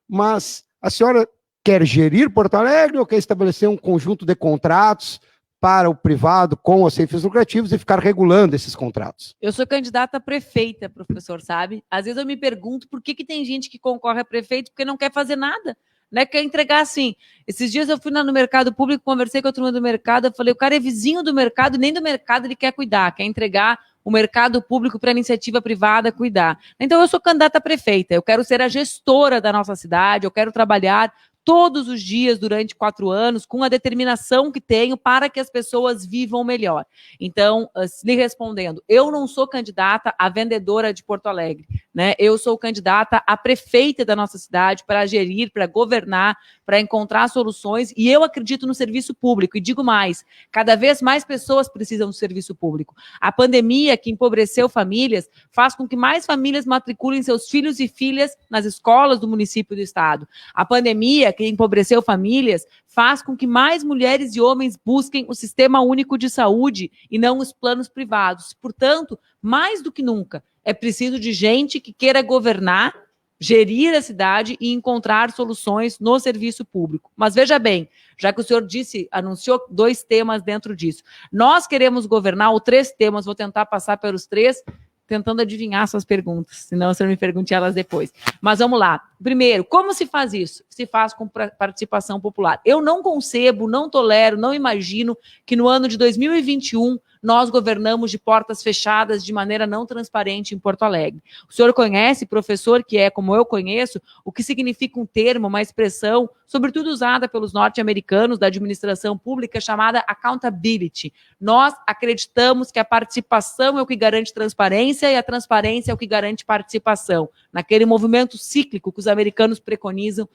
mas a senhora quer gerir Porto Alegre ou quer estabelecer um conjunto de contratos para o privado com os sem fins lucrativos e ficar regulando esses contratos? Eu sou candidata a prefeita, professor, sabe? Às vezes eu me pergunto por que tem gente que concorre a prefeito porque não quer fazer nada, né? Quer entregar assim. Esses dias eu fui no mercado público, conversei com a turma do mercado, eu falei, o cara é vizinho do mercado, nem do mercado ele quer cuidar, quer entregar o mercado público para a iniciativa privada cuidar. Então eu sou candidata a prefeita, eu quero ser a gestora da nossa cidade, eu quero trabalhar todos os dias durante 4 anos, com a determinação que tenho para que as pessoas vivam melhor. Então, lhe respondendo, eu não sou candidata a vendedora de Porto Alegre, né? Eu sou candidata a prefeita da nossa cidade para gerir, para governar, para encontrar soluções, e eu acredito no serviço público, e digo mais, cada vez mais pessoas precisam do serviço público. A pandemia, que empobreceu famílias, faz com que mais famílias matriculem seus filhos e filhas nas escolas do município e do estado. A pandemia, que empobreceu famílias, faz com que mais mulheres e homens busquem o Sistema Único de Saúde e não os planos privados. Portanto, mais do que nunca, é preciso de gente que queira governar, gerir a cidade e encontrar soluções no serviço público. Mas veja bem, já que o senhor anunciou 2 temas dentro disso. Nós queremos governar, ou 3 temas, vou tentar passar pelos 3, tentando adivinhar suas perguntas, senão o senhor me pergunte elas depois. Mas vamos lá. Primeiro, como se faz isso? Se faz com participação popular. Eu não concebo, não tolero, não imagino que no ano de 2021 nós governamos de portas fechadas de maneira não transparente em Porto Alegre. O senhor conhece, professor, que é como eu conheço, o que significa um termo, uma expressão, sobretudo usada pelos norte-americanos da administração pública, chamada accountability. Nós acreditamos que a participação é o que garante transparência e a transparência é o que garante participação. Naquele movimento cíclico que os americanos preconizam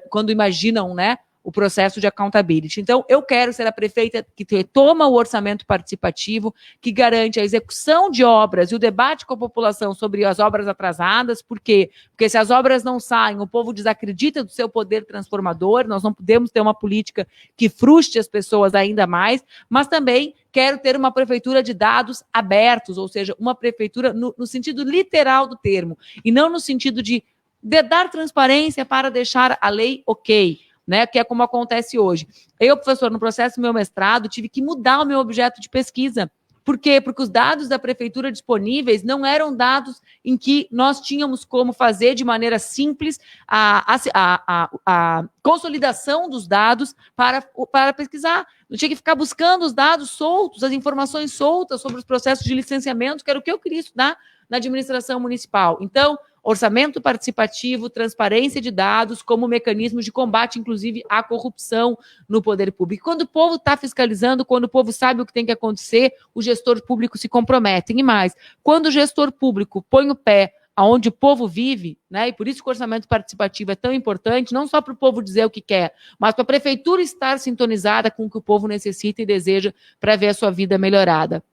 quando imaginam, né, o processo de accountability. Então, eu quero ser a prefeita que retoma o orçamento participativo, que garante a execução de obras e o debate com a população sobre as obras atrasadas. Por quê? Porque se as obras não saem, o povo desacredita do seu poder transformador, nós não podemos ter uma política que frustre as pessoas ainda mais, mas também quero ter uma prefeitura de dados abertos, ou seja, uma prefeitura no sentido literal do termo, e não no sentido de dar transparência para deixar a lei ok, né, que é como acontece hoje. Eu, professor, no processo do meu mestrado, tive que mudar o meu objeto de pesquisa. Por quê? Porque os dados da prefeitura disponíveis não eram dados em que nós tínhamos como fazer de maneira simples a consolidação dos dados para pesquisar. Eu tinha que ficar buscando os dados soltos, as informações soltas sobre os processos de licenciamento, que era o que eu queria estudar na administração municipal. Então, orçamento participativo, transparência de dados como mecanismo de combate, inclusive, à corrupção no poder público. Quando o povo está fiscalizando, quando o povo sabe o que tem que acontecer, o gestor público se compromete. E mais, quando o gestor público põe o pé aonde o povo vive, né, e por isso que o orçamento participativo é tão importante, não só para o povo dizer o que quer, mas para a prefeitura estar sintonizada com o que o povo necessita e deseja para ver a sua vida melhorada.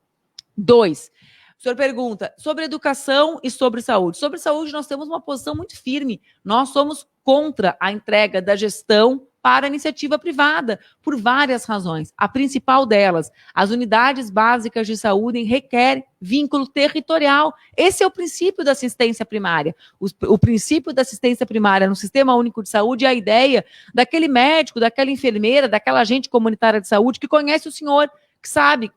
2. O senhor pergunta sobre educação e sobre saúde. Sobre saúde, nós temos uma posição muito firme. Nós somos contra a entrega da gestão para a iniciativa privada, por várias razões. A principal delas, as unidades básicas de saúde requerem vínculo territorial. Esse é o princípio da assistência primária. O princípio da assistência primária no Sistema Único de Saúde é a ideia daquele médico, daquela enfermeira, daquela agente comunitária de saúde que conhece o senhor, que sabe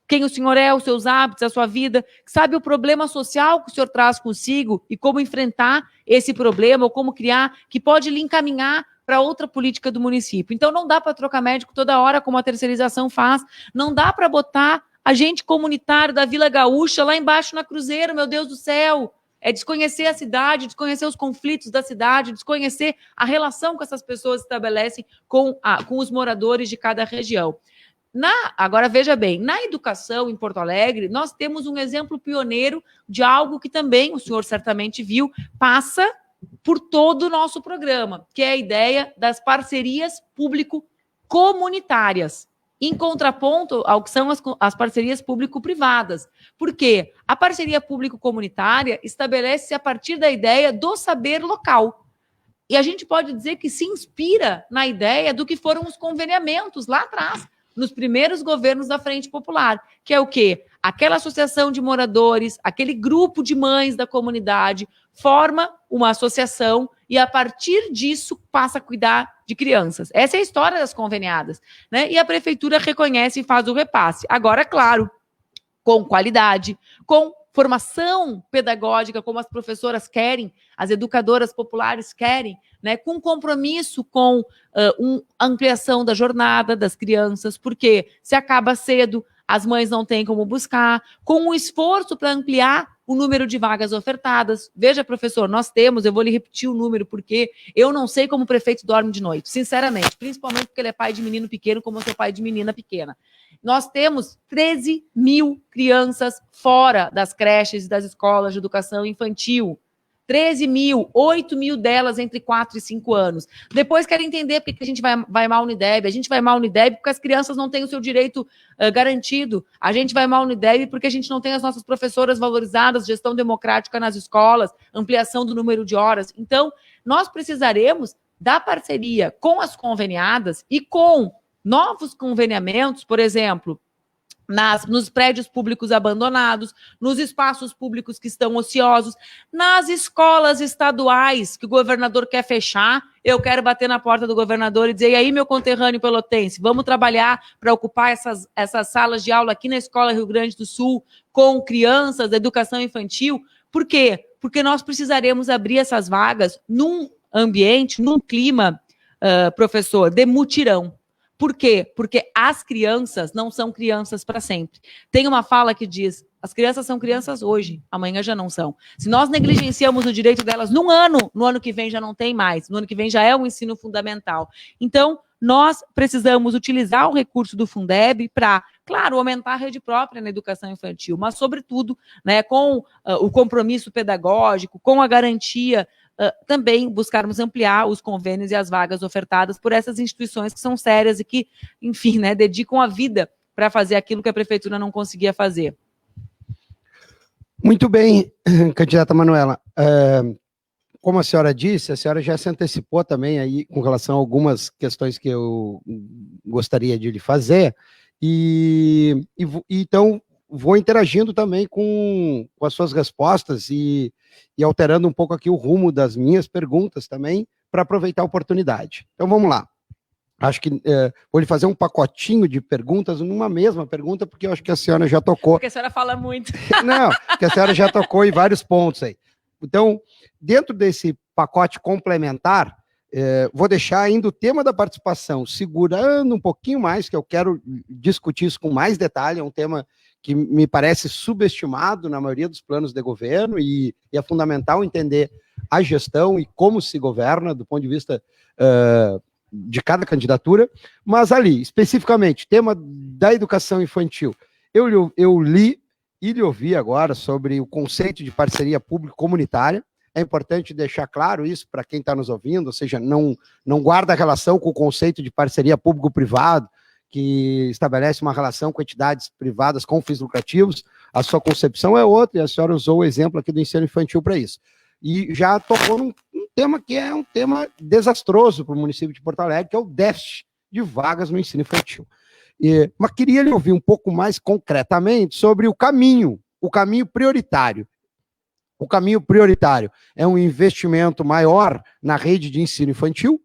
quem o senhor é, os seus hábitos, a sua vida, sabe o problema social que o senhor traz consigo e como enfrentar esse problema ou como criar, que pode lhe encaminhar para outra política do município. Então, não dá para trocar médico toda hora, como a terceirização faz, não dá para botar agente comunitário da Vila Gaúcha lá embaixo na Cruzeiro, meu Deus do céu. É desconhecer a cidade, desconhecer os conflitos da cidade, desconhecer a relação que essas pessoas estabelecem com os moradores de cada região. Agora, veja bem, na educação em Porto Alegre, nós temos um exemplo pioneiro de algo que também o senhor certamente viu, passa por todo o nosso programa, que é a ideia das parcerias público-comunitárias, em contraponto ao que são as parcerias público-privadas. Por quê? A parceria público-comunitária estabelece-se a partir da ideia do saber local. E a gente pode dizer que se inspira na ideia do que foram os conveniamentos lá atrás, nos primeiros governos da Frente Popular, que é o quê? Aquela associação de moradores, aquele grupo de mães da comunidade, forma uma associação e, a partir disso, passa a cuidar de crianças. Essa é a história das conveniadas, né? E a prefeitura reconhece e faz o repasse. Agora, claro, com qualidade, com formação pedagógica, como as professoras querem, as educadoras populares querem, né, com compromisso com ampliação da jornada das crianças, porque se acaba cedo, as mães não têm como buscar, com um esforço para ampliar o número de vagas ofertadas. Veja, professor, nós temos, eu vou lhe repetir o número, porque eu não sei como o prefeito dorme de noite, sinceramente, principalmente porque ele é pai de menino pequeno, como eu sou pai de menina pequena. Nós temos 13 mil crianças fora das creches e das escolas de educação infantil. 13 mil, 8 mil delas entre 4 e 5 anos. Depois quero entender porque a gente vai mal Unideb. A gente vai mal Unideb porque as crianças não têm o seu direito garantido. A gente vai mal Unideb porque a gente não tem as nossas professoras valorizadas, gestão democrática nas escolas, ampliação do número de horas. Então, nós precisaremos da parceria com as conveniadas e com novos conveniamentos, por exemplo, nos prédios públicos abandonados, nos espaços públicos que estão ociosos, nas escolas estaduais que o governador quer fechar. Eu quero bater na porta do governador e dizer: e aí, meu conterrâneo pelotense, vamos trabalhar para ocupar essas salas de aula aqui na Escola Rio Grande do Sul com crianças da educação infantil. Por quê? Porque nós precisaremos abrir essas vagas num ambiente, num clima, professor, de mutirão. Por quê? Porque as crianças não são crianças para sempre. Tem uma fala que diz: as crianças são crianças hoje, amanhã já não são. Se nós negligenciamos o direito delas no ano que vem já não tem mais, no ano que vem já é um ensino fundamental. Então, nós precisamos utilizar o recurso do Fundeb para, claro, aumentar a rede própria na educação infantil, mas, sobretudo, né, com o compromisso pedagógico, com a garantia, também buscarmos ampliar os convênios e as vagas ofertadas por essas instituições que são sérias e que, enfim, né, dedicam a vida para fazer aquilo que a prefeitura não conseguia fazer. Muito bem, candidata Manuela. Como a senhora disse, a senhora já se antecipou também aí com relação a algumas questões que eu gostaria de lhe fazer, então vou interagindo também com as suas respostas e alterando um pouco aqui o rumo das minhas perguntas também, para aproveitar a oportunidade. Então vamos lá. Acho que vou lhe fazer um pacotinho de perguntas numa mesma pergunta, porque eu acho que a senhora já tocou. Porque a senhora fala muito. Não, porque a senhora já tocou em vários pontos aí. Então, dentro desse pacote complementar, vou deixar ainda o tema da participação segurando um pouquinho mais, que eu quero discutir isso com mais detalhe, é um tema que me parece subestimado na maioria dos planos de governo e é fundamental entender a gestão e como se governa do ponto de vista de cada candidatura, mas ali, especificamente, tema da educação infantil, eu li e lhe ouvi agora sobre o conceito de parceria público-comunitária. É importante deixar claro isso para quem está nos ouvindo, ou seja, não guarda relação com o conceito de parceria público-privado, que estabelece uma relação com entidades privadas com fins lucrativos. A sua concepção é outra, e a senhora usou o exemplo aqui do ensino infantil para isso. E já tocou num tema que é um tema desastroso para o município de Porto Alegre, que é o déficit de vagas no ensino infantil. Mas queria lhe ouvir um pouco mais concretamente sobre o caminho prioritário. O caminho prioritário é um investimento maior na rede de ensino infantil,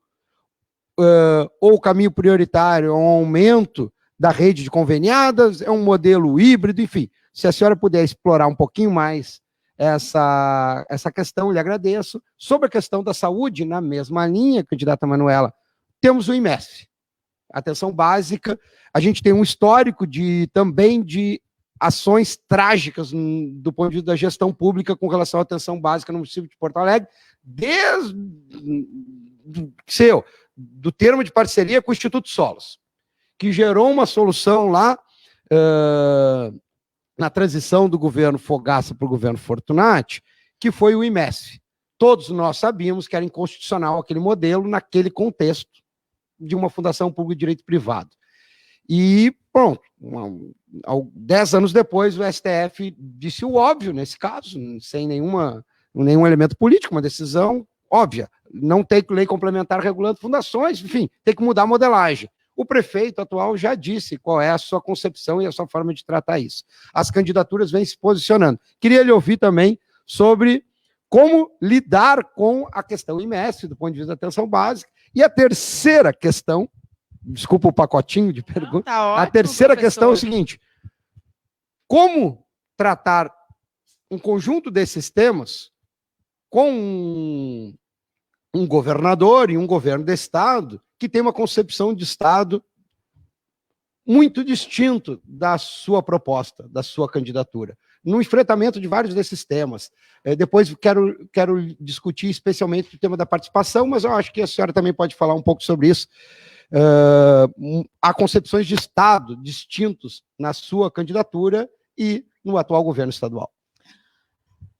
ou o caminho prioritário é um aumento da rede de conveniadas, é um modelo híbrido, enfim. Se a senhora puder explorar um pouquinho mais essa questão, eu lhe agradeço. Sobre a questão da saúde, na mesma linha, candidata Manuela, temos o IMESF, atenção básica. A gente tem um histórico também de ações trágicas do ponto de vista da gestão pública com relação à atenção básica no município de Porto Alegre, desde do termo de parceria com o Instituto Solos, que gerou uma solução lá na transição do governo Fogaça para o governo Fortunati, que foi o IMESF. Todos nós sabíamos que era inconstitucional aquele modelo naquele contexto de uma fundação pública de direito privado. E, pronto, 10 anos depois, o STF disse o óbvio nesse caso, sem nenhum elemento político, uma decisão óbvia. Não tem lei complementar regulando fundações, enfim, tem que mudar a modelagem. O prefeito atual já disse qual é a sua concepção e a sua forma de tratar isso. As candidaturas vêm se posicionando. Queria lhe ouvir também sobre como lidar com a questão IMES, do ponto de vista da atenção básica. E a terceira questão, desculpa o pacotinho de pergunta, Tá ótimo, a terceira professor. questão é o seguinte: como tratar um conjunto desses temas com um governador e um governo de Estado que tem uma concepção de Estado muito distinto da sua proposta, da sua candidatura, no enfrentamento de vários desses temas. Depois quero discutir especialmente o tema da participação, mas eu acho que a senhora também pode falar um pouco sobre isso. Há concepções de Estado distintos na sua candidatura e no atual governo estadual.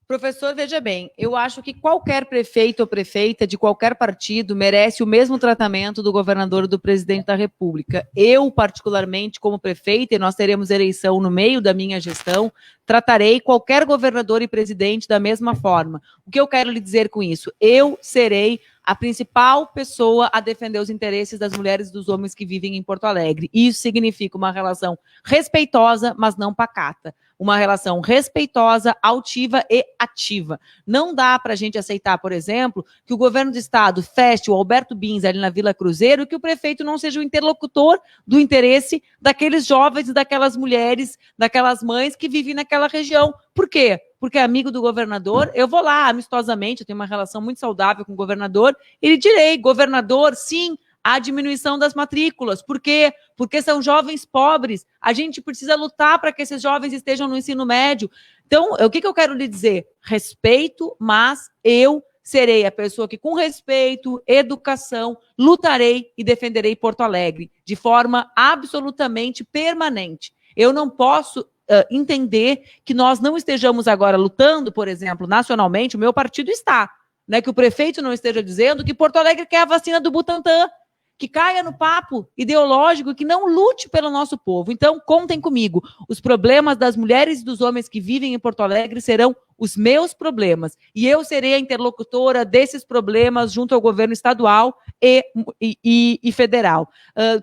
Professor, veja bem, eu acho que qualquer prefeito ou prefeita de qualquer partido merece o mesmo tratamento do governador ou do presidente da República. Eu, particularmente, como prefeita, e nós teremos eleição no meio da minha gestão, tratarei qualquer governador e presidente da mesma forma. O que eu quero lhe dizer com isso? Eu serei a principal pessoa a defender os interesses das mulheres e dos homens que vivem em Porto Alegre. Isso significa uma relação respeitosa, mas não pacata. Uma relação respeitosa, altiva e ativa. Não dá para a gente aceitar, por exemplo, que o governo do estado feche o Alberto Bins ali na Vila Cruzeiro e que o prefeito não seja o interlocutor do interesse daqueles jovens e daquelas mulheres, daquelas mães que vivem naquela região. Por quê? Porque é amigo do governador, eu vou lá amistosamente, eu tenho uma relação muito saudável com o governador, e lhe direi, governador, sim, há diminuição das matrículas. Por quê? Porque são jovens pobres. A gente precisa lutar para que esses jovens estejam no ensino médio. Então, o que eu quero lhe dizer? Respeito, mas eu serei a pessoa que, com respeito, educação, lutarei e defenderei Porto Alegre de forma absolutamente permanente. Eu não posso entender que nós não estejamos agora lutando, por exemplo, nacionalmente, o meu partido está, né, que o prefeito não esteja dizendo que Porto Alegre quer a vacina do Butantan, que caia no papo ideológico, que não lute pelo nosso povo. Então, contem comigo, os problemas das mulheres e dos homens que vivem em Porto Alegre serão os meus problemas, e eu serei a interlocutora desses problemas junto ao governo estadual e federal.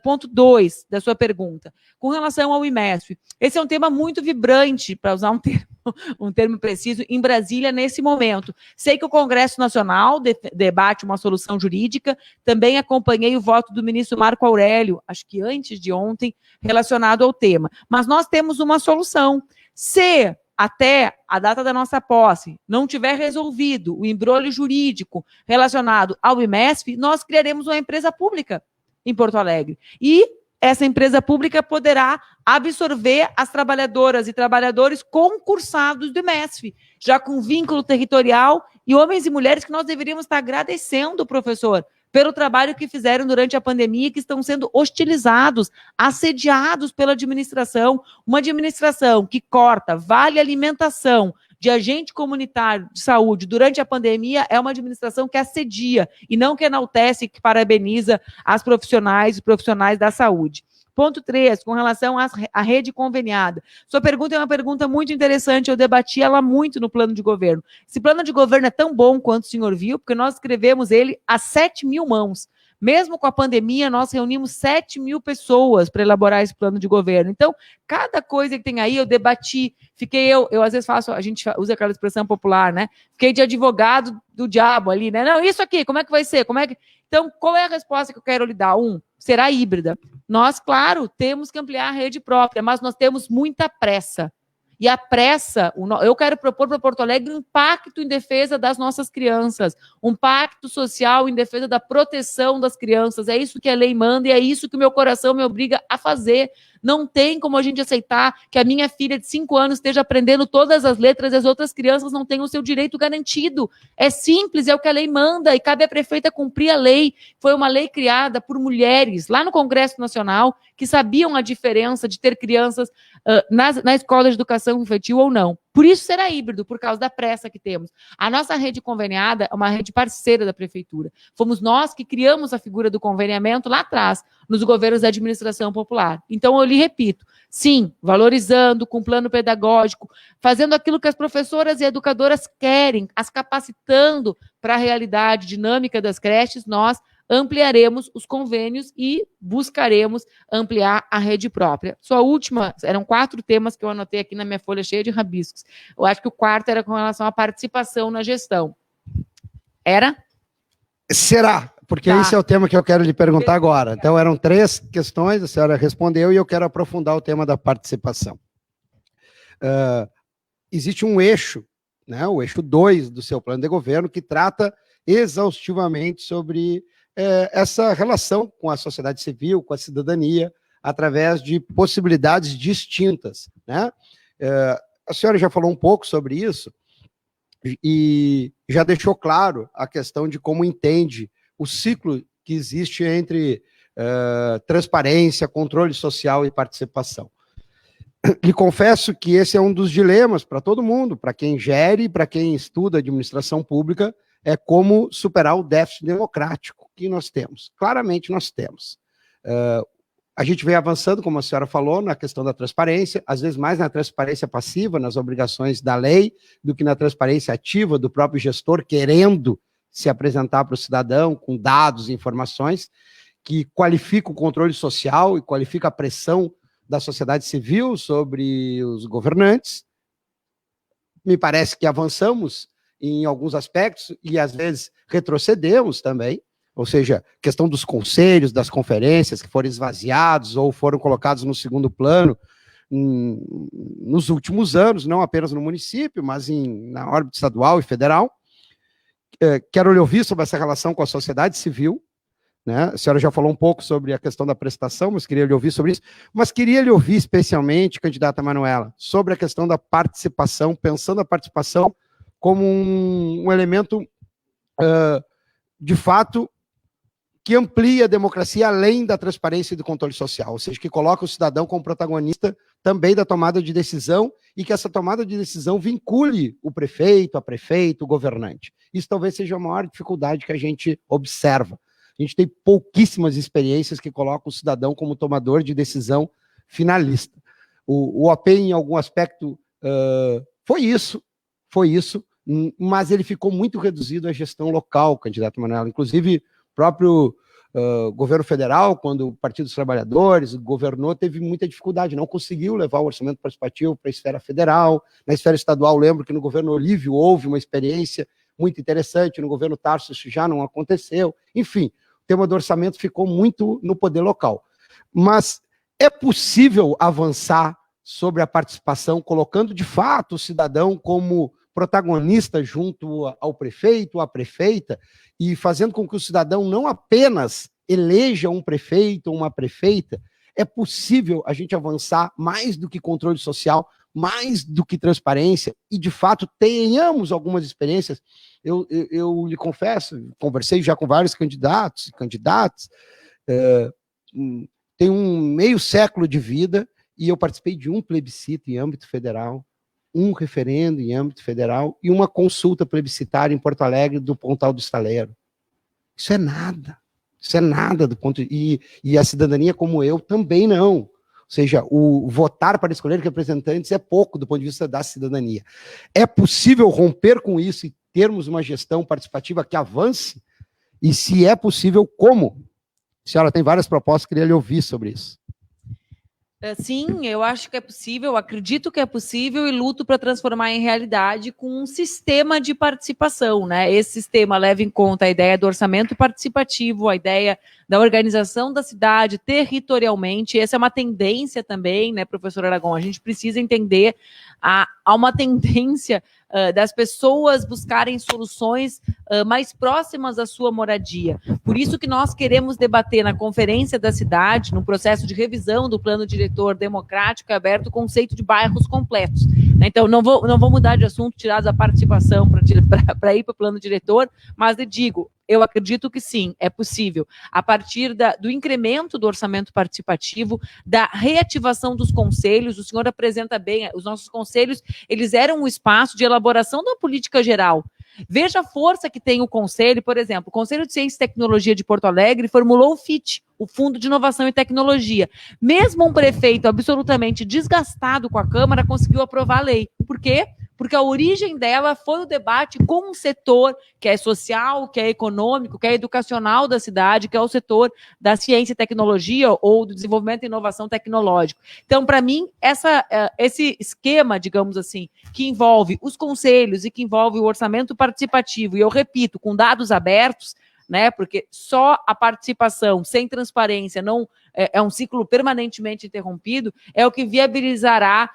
Ponto 2 da sua pergunta, com relação ao IMESF. Esse é um tema muito vibrante, para usar um termo preciso, em Brasília nesse momento. Sei que o Congresso Nacional debate uma solução jurídica, também acompanhei o voto do ministro Marco Aurélio, acho que antes de ontem, relacionado ao tema. Mas nós temos uma solução. Se até a data da nossa posse não tiver resolvido o embrolho jurídico relacionado ao IMESF, nós criaremos uma empresa pública em Porto Alegre. E essa empresa pública poderá absorver as trabalhadoras e trabalhadores concursados do IMESF, já com vínculo territorial, e homens e mulheres que nós deveríamos estar agradecendo, professor, pelo trabalho que fizeram durante a pandemia, que estão sendo hostilizados, assediados pela administração, uma administração que corta vale alimentação de agente comunitário de saúde durante a pandemia, é uma administração que assedia e não que enaltece e que parabeniza as profissionais e profissionais da saúde. Ponto 3, com relação à rede conveniada. Sua pergunta é uma pergunta muito interessante, eu debati ela muito no plano de governo. Esse plano de governo é tão bom quanto o senhor viu, porque nós escrevemos ele a 7.000 mãos. Mesmo com a pandemia, nós reunimos 7.000 pessoas para elaborar esse plano de governo. Então, cada coisa que tem aí, eu debati, eu às vezes a gente usa aquela expressão popular, né? Fiquei de advogado do diabo ali, né? Não, isso aqui, como é que vai ser? Então, qual é a resposta que eu quero lhe dar? Será híbrida. Nós, claro, temos que ampliar a rede própria, mas nós temos muita pressa. E a pressa, eu quero propor para Porto Alegre um pacto em defesa das nossas crianças, um pacto social em defesa da proteção das crianças. É isso que a lei manda e é isso que o meu coração me obriga a fazer. Não tem como a gente aceitar que a minha filha de 5 anos esteja aprendendo todas as letras e as outras crianças não tenham o seu direito garantido. É simples, é o que a lei manda e cabe à prefeita cumprir a lei. Foi uma lei criada por mulheres lá no Congresso Nacional que sabiam a diferença de ter crianças na escola de educação infantil ou não. Por isso será híbrido, por causa da pressa que temos. A nossa rede conveniada é uma rede parceira da prefeitura. Fomos nós que criamos a figura do conveniamento lá atrás, nos governos da administração popular. Então, eu lhe repito, sim, valorizando, com plano pedagógico, fazendo aquilo que as professoras e educadoras querem, as capacitando para a realidade dinâmica das creches, nós ampliaremos os convênios e buscaremos ampliar a rede própria. Só a última, eram 4 temas que eu anotei aqui na minha folha cheia de rabiscos. Eu acho que o quarto era com relação à participação na gestão. Era? Será? Porque esse é o tema que eu quero lhe perguntar agora. Então, eram 3 questões, a senhora respondeu, e eu quero aprofundar o tema da participação. Existe um eixo, né, o eixo 2 do seu plano de governo, que trata exaustivamente sobre essa relação com a sociedade civil, com a cidadania, através de possibilidades distintas, né? A senhora já falou um pouco sobre isso, e já deixou claro a questão de como entende o ciclo que existe entre transparência, controle social e participação. Lhe confesso que esse é um dos dilemas para todo mundo, para quem gere, para quem estuda administração pública, é como superar o déficit democrático que nós temos. Claramente nós temos. A gente vem avançando, como a senhora falou, na questão da transparência, às vezes mais na transparência passiva, nas obrigações da lei, do que na transparência ativa do próprio gestor querendo se apresentar para o cidadão com dados e informações que qualifica o controle social e qualifica a pressão da sociedade civil sobre os governantes. Me parece que avançamos em alguns aspectos e às vezes retrocedemos também, ou seja, questão dos conselhos, das conferências que foram esvaziados ou foram colocados no segundo plano nos últimos anos, não apenas no município, mas na órbita estadual e federal. Quero lhe ouvir sobre essa relação com a sociedade civil, né? A senhora já falou um pouco sobre a questão da prestação, mas queria lhe ouvir sobre isso. Mas queria lhe ouvir especialmente, candidata Manuela, sobre a questão da participação, pensando a participação como um elemento, de fato, que amplia a democracia além da transparência e do controle social, ou seja, que coloca o cidadão como protagonista também da tomada de decisão e que essa tomada de decisão vincule o prefeito, a prefeita, o governante. Isso talvez seja a maior dificuldade que a gente observa. A gente tem pouquíssimas experiências que colocam o cidadão como tomador de decisão finalista. O OP, em algum aspecto, foi isso, mas ele ficou muito reduzido à gestão local, candidato Manuela. Inclusive, o próprio governo federal, quando o Partido dos Trabalhadores governou, teve muita dificuldade, não conseguiu levar o orçamento participativo para a esfera federal. Na esfera estadual, lembro que no governo Olívio houve uma experiência muito interessante, no governo Tarso isso já não aconteceu. Enfim, o tema do orçamento ficou muito no poder local. Mas é possível avançar sobre a participação, colocando de fato o cidadão como protagonista junto ao prefeito, à prefeita, e fazendo com que o cidadão não apenas eleja um prefeito ou uma prefeita. É possível a gente avançar mais do que controle social, mais do que transparência, e de fato tenhamos algumas experiências. Eu lhe confesso, conversei já com vários candidatos e candidatas, tenho um meio século de vida e eu participei de um plebiscito em âmbito federal, um referendo em âmbito federal e uma consulta plebiscitária em Porto Alegre do Pontal do Estaleiro. Isso é nada do ponto e a cidadania como eu também não. Ou seja, o votar para escolher representantes é pouco do ponto de vista da cidadania. É possível romper com isso e termos uma gestão participativa que avance? E se é possível, como? A senhora tem várias propostas, queria lhe ouvir sobre isso. Sim, eu acho que é possível, acredito que é possível e luto para transformar em realidade com um sistema de participação, né? Esse sistema leva em conta a ideia do orçamento participativo, a ideia da organização da cidade territorialmente. Essa é uma tendência também, né, professor Aragão? A gente precisa entender há uma tendência das pessoas buscarem soluções mais próximas à sua moradia. Por isso que nós queremos debater na Conferência da Cidade, no processo de revisão do Plano Diretor Democrático e Aberto, o conceito de bairros completos. Então, não vou mudar de assunto, tirar da participação para ir para o Plano Diretor, mas eu digo, eu acredito que sim, é possível. A partir do incremento do orçamento participativo, da reativação dos conselhos, o senhor apresenta bem, os nossos conselhos, eles eram um espaço de elaboração da política geral. Veja a força que tem o conselho, por exemplo, o Conselho de Ciência e Tecnologia de Porto Alegre formulou o FIT, o Fundo de Inovação e Tecnologia. Mesmo um prefeito absolutamente desgastado com a Câmara conseguiu aprovar a lei. Por quê? porque a origem dela foi o debate com um setor que é social, que é econômico, que é educacional da cidade, que é o setor da ciência e tecnologia ou do desenvolvimento e inovação tecnológico. Então, para mim, esse esquema, digamos assim, que envolve os conselhos e que envolve o orçamento participativo, e eu repito, com dados abertos, né, porque só a participação sem transparência não é um ciclo permanentemente interrompido, é o que viabilizará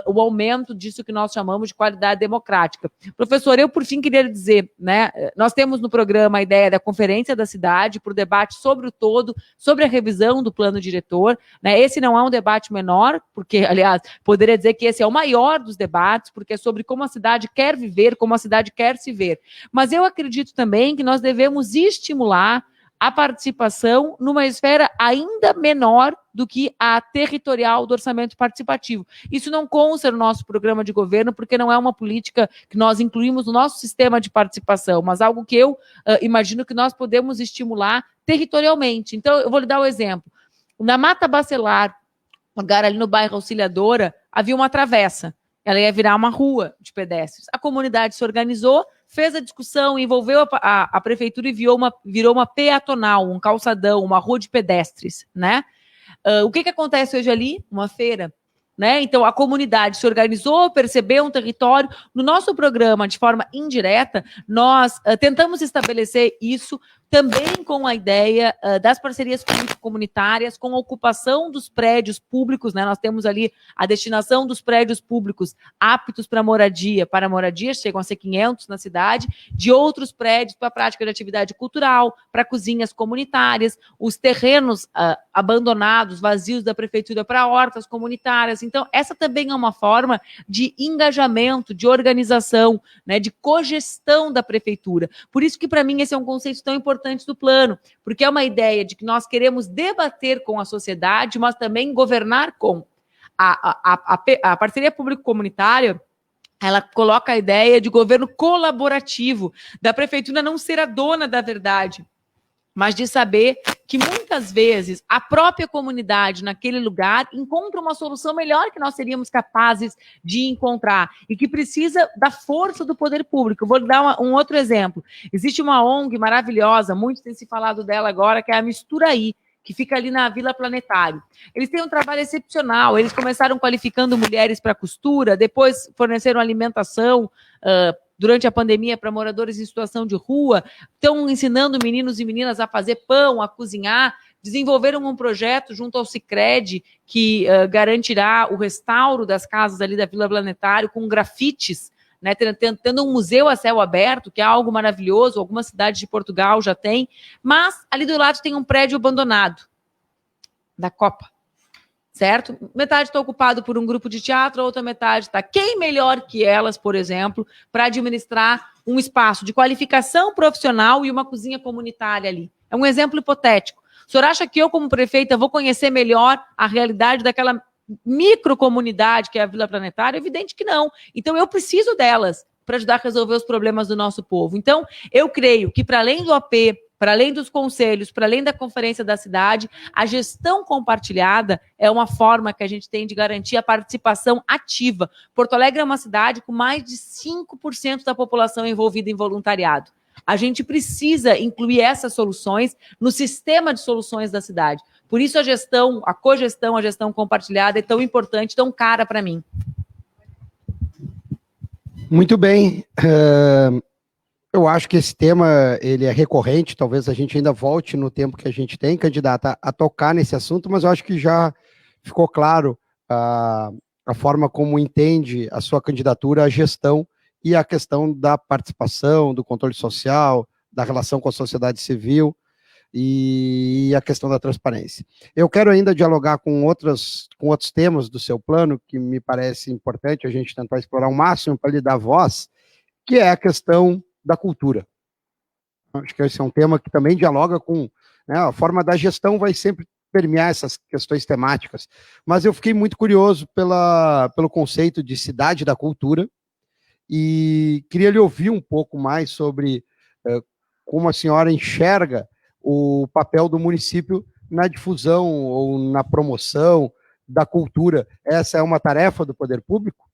o aumento disso que nós chamamos de qualidade democrática. Professor, eu por fim queria lhe dizer, né, nós temos no programa a ideia da conferência da cidade para o debate sobre o todo, sobre a revisão do plano diretor, né, esse não é um debate menor, porque, aliás, poderia dizer que esse é o maior dos debates, porque é sobre como a cidade quer viver, como a cidade quer se ver. Mas eu acredito também que nós devemos estimular a participação numa esfera ainda menor do que a territorial do orçamento participativo. Isso não consta no nosso programa de governo, porque não é uma política que nós incluímos no nosso sistema de participação, mas algo que eu imagino que nós podemos estimular territorialmente. Então, eu vou lhe dar um exemplo. Na Mata Bacelar, lugar ali no bairro Auxiliadora, havia uma travessa. Ela ia virar uma rua de pedestres. A comunidade se organizou, fez a discussão, envolveu a prefeitura e virou uma peatonal, um calçadão, uma rua de pedestres, né? O que acontece hoje ali? Uma feira, né? Então, a comunidade se organizou, percebeu um território. No nosso programa, de forma indireta, nós tentamos estabelecer isso também com a ideia das parcerias público-comunitárias, com a ocupação dos prédios públicos, né? Nós temos ali a destinação dos prédios públicos aptos para moradia, chegam a ser 500 na cidade, de outros prédios para a prática de atividade cultural, para cozinhas comunitárias, os terrenos abandonados, vazios da prefeitura para hortas comunitárias. Então, essa também é uma forma de engajamento, de organização, né, de cogestão da prefeitura. Por isso que, para mim, esse é um conceito tão importante do plano, porque é uma ideia de que nós queremos debater com a sociedade, mas também governar com. A parceria público-comunitária, ela coloca a ideia de governo colaborativo, da prefeitura não ser a dona da verdade, mas de saber que muitas vezes a própria comunidade naquele lugar encontra uma solução melhor que nós seríamos capazes de encontrar e que precisa da força do poder público. Eu vou dar um outro exemplo. Existe uma ONG maravilhosa, muito tem se falado dela agora, que é a Misturaí, que fica ali na Vila Planetário. Eles têm um trabalho excepcional, eles começaram qualificando mulheres para costura, depois forneceram alimentação durante a pandemia para moradores em situação de rua, estão ensinando meninos e meninas a fazer pão, a cozinhar, desenvolveram um projeto junto ao Sicredi que garantirá o restauro das casas ali da Vila Planetário com grafites, né, tendo um museu a céu aberto, que é algo maravilhoso, algumas cidades de Portugal já tem, mas ali do lado tem um prédio abandonado da Copa, certo? Metade está ocupado por um grupo de teatro, a outra metade está. Quem melhor que elas, por exemplo, para administrar um espaço de qualificação profissional e uma cozinha comunitária ali? É um exemplo hipotético. O senhor acha que eu, como prefeita, vou conhecer melhor a realidade daquela microcomunidade que é a Vila Planetária? É evidente que não. Então, eu preciso delas para ajudar a resolver os problemas do nosso povo. Então, eu creio que, para além do AP, para além dos conselhos, para além da conferência da cidade, a gestão compartilhada é uma forma que a gente tem de garantir a participação ativa. Porto Alegre é uma cidade com mais de 5% da população envolvida em voluntariado. A gente precisa incluir essas soluções no sistema de soluções da cidade. Por isso a gestão, a cogestão, a gestão compartilhada é tão importante, tão cara para mim. Muito bem. Eu acho que esse tema ele é recorrente, talvez a gente ainda volte no tempo que a gente tem, candidata, a tocar nesse assunto, mas eu acho que já ficou claro a forma como entende a sua candidatura, a gestão e a questão da participação, do controle social, da relação com a sociedade civil e a questão da transparência. Eu quero ainda dialogar com outros temas do seu plano, que me parece importante a gente tentar explorar o máximo para lhe dar voz, que é a questão da cultura. Acho que esse é um tema que também dialoga com, né, a forma da gestão vai sempre permear essas questões temáticas, mas eu fiquei muito curioso pelo conceito de cidade da cultura e queria lhe ouvir um pouco mais sobre como a senhora enxerga o papel do município na difusão ou na promoção da cultura. Essa é uma tarefa do poder público?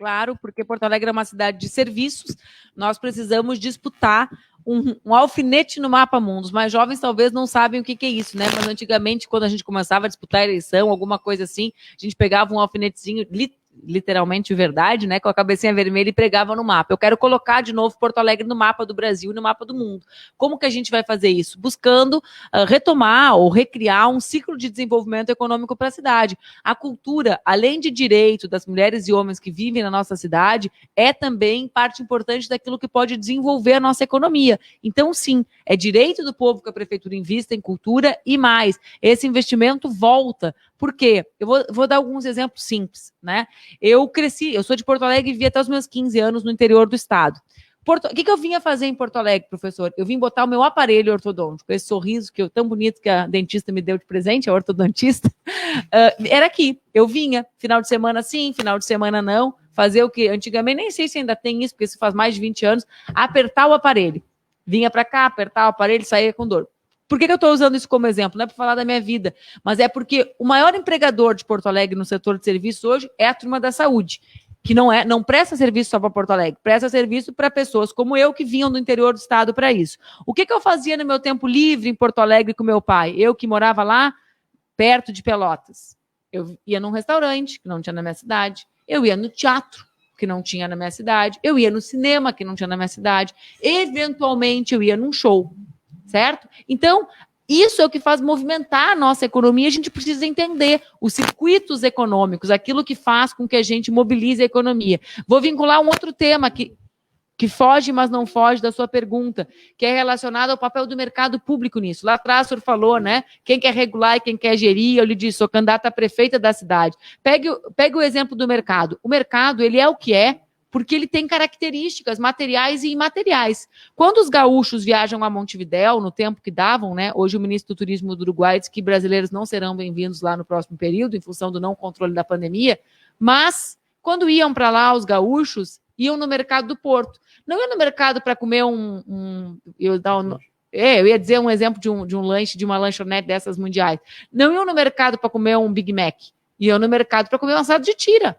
Claro, porque Porto Alegre é uma cidade de serviços, nós precisamos disputar um alfinete no mapa mundo. Os mais jovens talvez não sabem o que é isso, né? Mas antigamente, quando a gente começava a disputar a eleição, alguma coisa assim, a gente pegava um alfinetezinho, literalmente verdade, né, com a cabecinha vermelha e pregava no mapa. Eu quero colocar de novo Porto Alegre no mapa do Brasil e no mapa do mundo. Como que a gente vai fazer isso? Buscando retomar ou recriar um ciclo de desenvolvimento econômico para a cidade. A cultura, além de direito das mulheres e homens que vivem na nossa cidade, é também parte importante daquilo que pode desenvolver a nossa economia. Então, sim, é direito do povo que a prefeitura invista em cultura e mais. Esse investimento volta. Por quê? Eu vou dar alguns exemplos simples, né? Eu cresci, eu sou de Porto Alegre e vivi até os meus 15 anos no interior do estado. O que eu vinha fazer em Porto Alegre, professor? Eu vim botar o meu aparelho ortodôntico, esse sorriso tão bonito que a dentista me deu de presente, a ortodontista, era aqui. Eu vinha, final de semana sim, final de semana não, fazer o que antigamente, nem sei se ainda tem isso, porque isso faz mais de 20 anos, apertar o aparelho. Vinha para cá, apertar o aparelho, saía com dor. Por que eu estou usando isso como exemplo? Não é para falar da minha vida, mas é porque o maior empregador de Porto Alegre no setor de serviço hoje é a turma da saúde, que não presta serviço só para Porto Alegre, presta serviço para pessoas como eu que vinham do interior do estado para isso. O que eu fazia no meu tempo livre em Porto Alegre com meu pai? Eu que morava lá perto de Pelotas. Eu ia num restaurante que não tinha na minha cidade, eu ia no teatro que não tinha na minha cidade, eu ia no cinema que não tinha na minha cidade, eventualmente eu ia num show. Certo? Então, isso é o que faz movimentar a nossa economia. A gente precisa entender os circuitos econômicos, aquilo que faz com que a gente mobilize a economia. Vou vincular um outro tema que foge, mas não foge da sua pergunta, que é relacionado ao papel do mercado público nisso. Lá atrás o senhor falou, né? Quem quer regular e quem quer gerir, eu lhe disse, sou candidata a prefeita da cidade. Pegue o exemplo do mercado. O mercado, ele é o que é, porque ele tem características materiais e imateriais. Quando os gaúchos viajam a Montevidéu, no tempo que davam, né? Hoje o ministro do Turismo do Uruguai disse que brasileiros não serão bem-vindos lá no próximo período, em função do não controle da pandemia, mas quando iam para lá os gaúchos, iam no mercado do Porto. Não iam no mercado para comer eu ia dizer um exemplo de um lanche, de uma lanchonete dessas mundiais. Não iam no mercado para comer um Big Mac, iam no mercado para comer um assado de tira.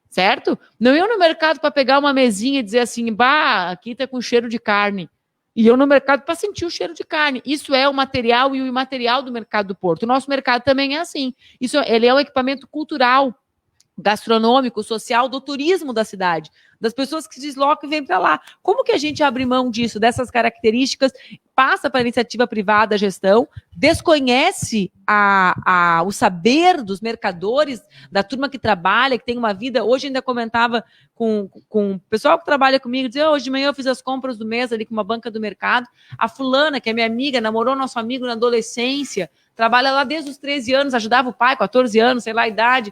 Certo? Não iam no mercado para pegar uma mesinha e dizer assim, bah, aqui tá com cheiro de carne. E eu no mercado para sentir o cheiro de carne. Isso é o material e o imaterial do mercado do Porto. O nosso mercado também é assim. Ele é um equipamento cultural, gastronômico, social, do turismo da cidade, das pessoas que se deslocam e vêm para lá. Como que a gente abre mão disso, dessas características, passa para a iniciativa privada a gestão, desconhece o saber dos mercadores, da turma que trabalha, que tem uma vida. Hoje ainda comentava com o pessoal que trabalha comigo, dizia, hoje de manhã eu fiz as compras do mês ali com uma banca do mercado, a fulana, que é minha amiga, namorou nosso amigo na adolescência, trabalha lá desde os 13 anos, ajudava o pai, 14 anos, sei lá a idade.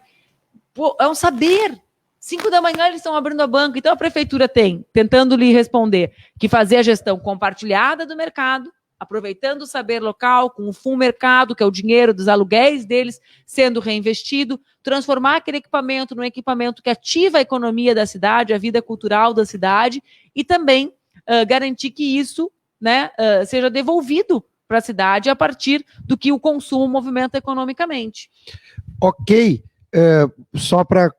Pô, é um saber. 5 da manhã eles estão abrindo a banca. Então a prefeitura tem, tentando lhe responder, que fazer a gestão compartilhada do mercado, aproveitando o saber local, com o full mercado, que é o dinheiro dos aluguéis deles, sendo reinvestido, transformar aquele equipamento num equipamento que ativa a economia da cidade, a vida cultural da cidade, e também garantir que isso, né, seja devolvido para a cidade a partir do que o consumo movimenta economicamente. Ok. Só para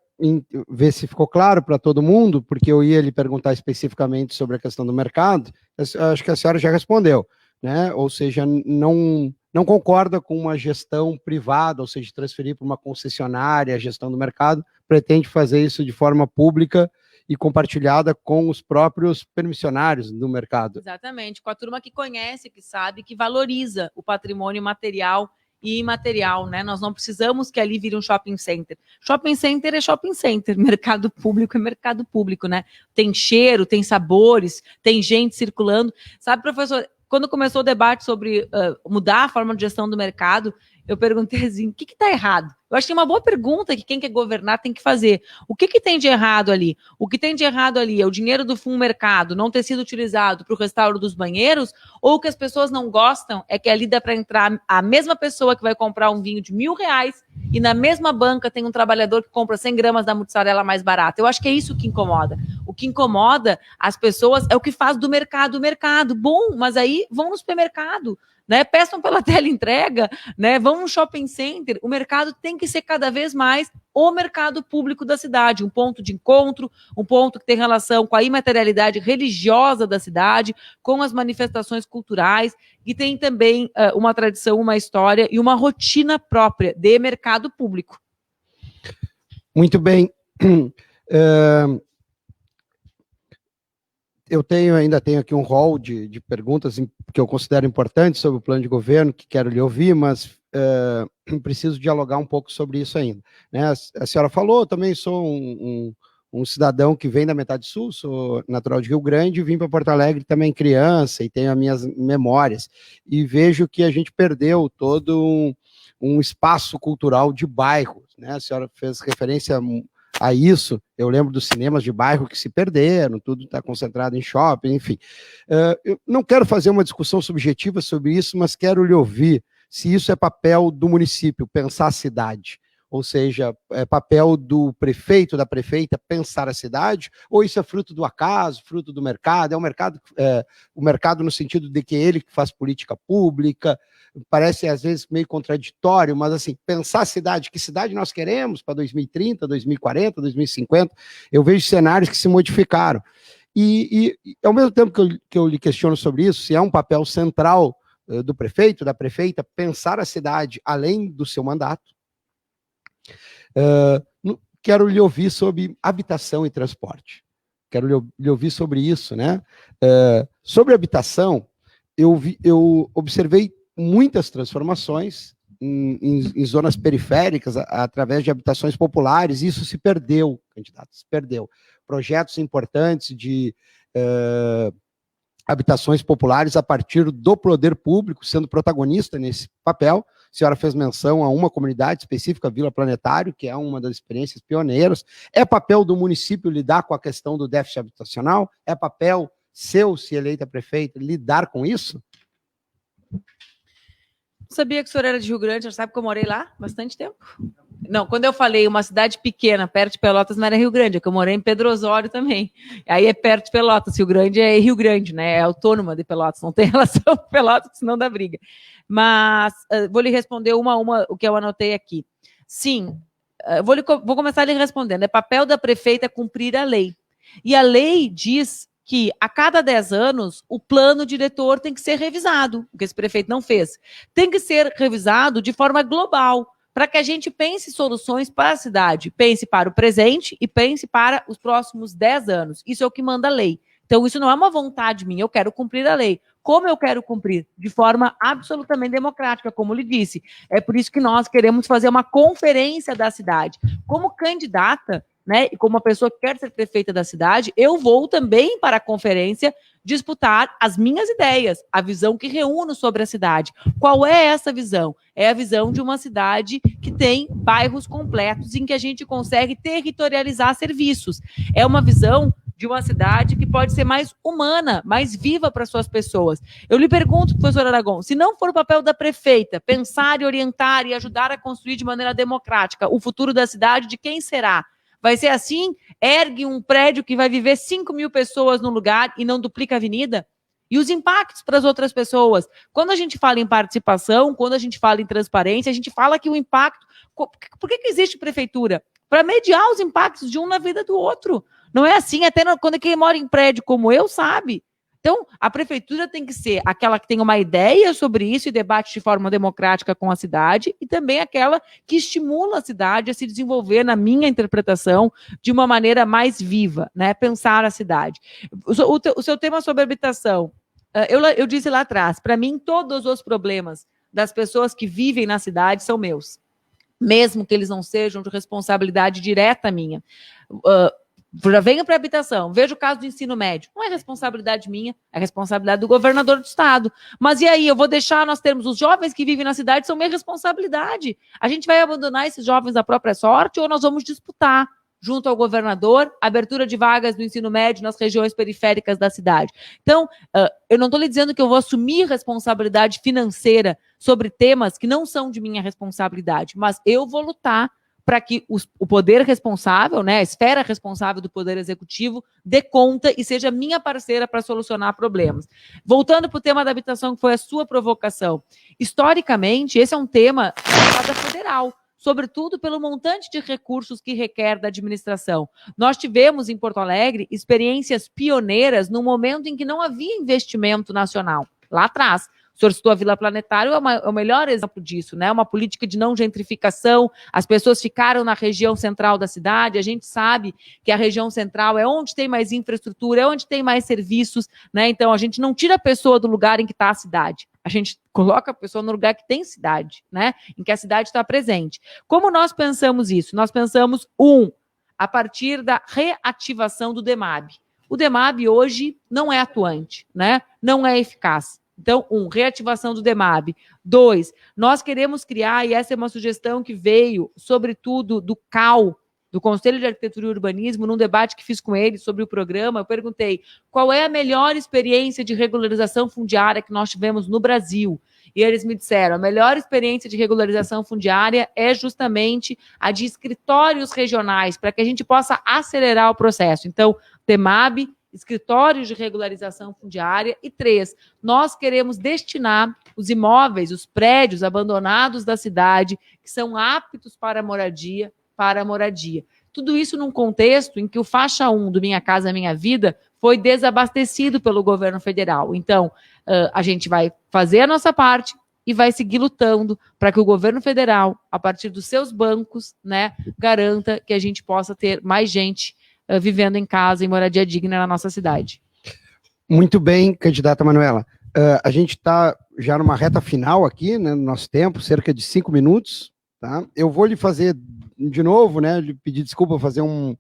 ver se ficou claro para todo mundo, porque eu ia lhe perguntar especificamente sobre a questão do mercado, acho que a senhora já respondeu, né? Ou seja, não concorda com uma gestão privada, ou seja, transferir para uma concessionária a gestão do mercado, pretende fazer isso de forma pública e compartilhada com os próprios permissionários do mercado. Exatamente, com a turma que conhece, que sabe, que valoriza o patrimônio material e imaterial, né? Nós não precisamos que ali vire um shopping center. Shopping center é shopping center, mercado público é mercado público, né? Tem cheiro, tem sabores, tem gente circulando. Sabe, professor, quando começou o debate sobre mudar a forma de gestão do mercado, eu perguntei assim, o que está errado? Eu acho que é uma boa pergunta que quem quer governar tem que fazer. O que tem de errado ali? O que tem de errado ali é o dinheiro do fundo mercado não ter sido utilizado para o restauro dos banheiros, ou o que as pessoas não gostam é que ali dá para entrar a mesma pessoa que vai comprar um vinho de R$1.000 e na mesma banca tem um trabalhador que compra 100 gramas da mussarela mais barata. Eu acho que é isso que incomoda. O que incomoda as pessoas é o que faz do mercado o mercado. Bom, mas aí vão no supermercado, né? Peçam pela teleentrega, né? Vão no shopping center. O mercado tem que ser cada vez mais o mercado público da cidade, um ponto de encontro, um ponto que tem relação com a imaterialidade religiosa da cidade, com as manifestações culturais, e tem também uma tradição, uma história e uma rotina própria de mercado público. Muito bem. Eu ainda tenho aqui um rol de perguntas que eu considero importantes sobre o plano de governo, que quero lhe ouvir, mas preciso dialogar um pouco sobre isso ainda. Né? A senhora falou, eu também sou um cidadão que vem da metade sul, sou natural de Rio Grande, vim para Porto Alegre também criança, e tenho as minhas memórias, e vejo que a gente perdeu todo um espaço cultural de bairro, né? A senhora fez referência a isso, eu lembro dos cinemas de bairro que se perderam, tudo está concentrado em shopping, enfim. Eu não quero fazer uma discussão subjetiva sobre isso, mas quero lhe ouvir se isso é papel do município, pensar a cidade, ou seja, é papel do prefeito, da prefeita, pensar a cidade, ou isso é fruto do acaso, fruto do mercado, o mercado no sentido de que ele que faz política pública, parece às vezes meio contraditório, mas assim, pensar a cidade, que cidade nós queremos para 2030, 2040, 2050, eu vejo cenários que se modificaram. E ao mesmo tempo que eu lhe questiono sobre isso, se é um papel central do prefeito, da prefeita, pensar a cidade além do seu mandato, quero lhe ouvir sobre habitação e transporte. Quero lhe ouvir sobre isso, né? Sobre habitação, eu observei muitas transformações em zonas periféricas através de habitações populares, e isso se perdeu, candidato, se perdeu. Projetos importantes de habitações populares a partir do poder público sendo protagonista nesse papel. A senhora fez menção a uma comunidade específica, Vila Planetário, que é uma das experiências pioneiras. É papel do município lidar com a questão do déficit habitacional? É papel seu, se eleita prefeita, lidar com isso? Sabia que o senhor era de Rio Grande, já sabe que eu morei lá bastante tempo? Não, quando eu falei uma cidade pequena, perto de Pelotas, não era Rio Grande, é que eu morei em Pedro Osório também. Aí é perto de Pelotas, Rio Grande é Rio Grande, né? É autônoma de Pelotas, não tem relação com Pelotas, senão dá briga. Mas vou lhe responder uma a uma o que eu anotei aqui. Sim, vou começar lhe respondendo. É papel da prefeita cumprir a lei. E a lei diz que a cada 10 anos o plano diretor tem que ser revisado, o que esse prefeito não fez. Tem que ser revisado de forma global, para que a gente pense soluções para a cidade, pense para o presente e pense para os próximos 10 anos. Isso é o que manda a lei. Então, isso não é uma vontade minha, eu quero cumprir a lei. Como eu quero cumprir? De forma absolutamente democrática, como lhe disse. É por isso que nós queremos fazer uma conferência da cidade. Como candidata, né, e como uma pessoa que quer ser prefeita da cidade, eu vou também para a conferência disputar as minhas ideias, a visão que reúno sobre a cidade. Qual é essa visão? É a visão de uma cidade que tem bairros completos em que a gente consegue territorializar serviços. É uma visão de uma cidade que pode ser mais humana, mais viva para suas pessoas. Eu lhe pergunto, professor Aragão, se não for o papel da prefeita pensar e orientar e ajudar a construir de maneira democrática o futuro da cidade, de quem será? Vai ser assim? Ergue um prédio que vai viver 5.000 pessoas no lugar e não duplica a avenida? E os impactos para as outras pessoas? Quando a gente fala em participação, quando a gente fala em transparência, a gente fala que o impacto... Por que existe prefeitura? Para mediar os impactos de um na vida do outro. Não é assim, até quando quem mora em prédio como eu sabe. Então, a prefeitura tem que ser aquela que tem uma ideia sobre isso e debate de forma democrática com a cidade, e também aquela que estimula a cidade a se desenvolver, na minha interpretação, de uma maneira mais viva, né? Pensar a cidade. O seu tema sobre habitação, eu disse lá atrás, para mim, todos os problemas das pessoas que vivem na cidade são meus, mesmo que eles não sejam de responsabilidade direta minha. Já venho para a habitação, vejo o caso do ensino médio. Não é responsabilidade minha, é responsabilidade do governador do estado. Mas e aí, eu vou deixar nós termos os jovens que vivem na cidade, são minha responsabilidade. A gente vai abandonar esses jovens à própria sorte ou nós vamos disputar, junto ao governador, a abertura de vagas do ensino médio nas regiões periféricas da cidade? Então, eu não estou lhe dizendo que eu vou assumir responsabilidade financeira sobre temas que não são de minha responsabilidade, mas eu vou lutar para que o poder responsável, né, a esfera responsável do poder executivo, dê conta e seja minha parceira para solucionar problemas. Voltando para o tema da habitação, que foi a sua provocação. Historicamente, esse é um tema da federal, sobretudo pelo montante de recursos que requer da administração. Nós tivemos em Porto Alegre experiências pioneiras no momento em que não havia investimento nacional, lá atrás. O senhor citou a Vila Planetário, é o melhor exemplo disso, né? Uma política de não gentrificação, as pessoas ficaram na região central da cidade, a gente sabe que a região central é onde tem mais infraestrutura, é onde tem mais serviços, né? Então, a gente não tira a pessoa do lugar em que está a cidade, a gente coloca a pessoa no lugar que tem cidade, né? Em que a cidade está presente. Como nós pensamos isso? Nós pensamos, a partir da reativação do DEMAB. O DEMAB hoje não é atuante, né? Não é eficaz. Então, reativação do DEMAB. 2, nós queremos criar, e essa é uma sugestão que veio, sobretudo, do CAU, do Conselho de Arquitetura e Urbanismo, num debate que fiz com eles sobre o programa, eu perguntei qual é a melhor experiência de regularização fundiária que nós tivemos no Brasil. E eles me disseram, a melhor experiência de regularização fundiária é justamente a de escritórios regionais, para que a gente possa acelerar o processo. Então, DEMAB, escritórios de regularização fundiária. E 3, nós queremos destinar os imóveis, os prédios abandonados da cidade, que são aptos para a moradia. Tudo isso num contexto em que o faixa 1 do Minha Casa Minha Vida foi desabastecido pelo governo federal. Então, a gente vai fazer a nossa parte e vai seguir lutando para que o governo federal, a partir dos seus bancos, né, garanta que a gente possa ter mais gente vivendo em casa, em moradia digna na nossa cidade. Muito bem, candidata Manuela. A gente está já numa reta final aqui, né, no nosso tempo, cerca de 5 minutos. Tá? Eu vou lhe fazer, de novo, né, lhe pedir desculpa, fazer um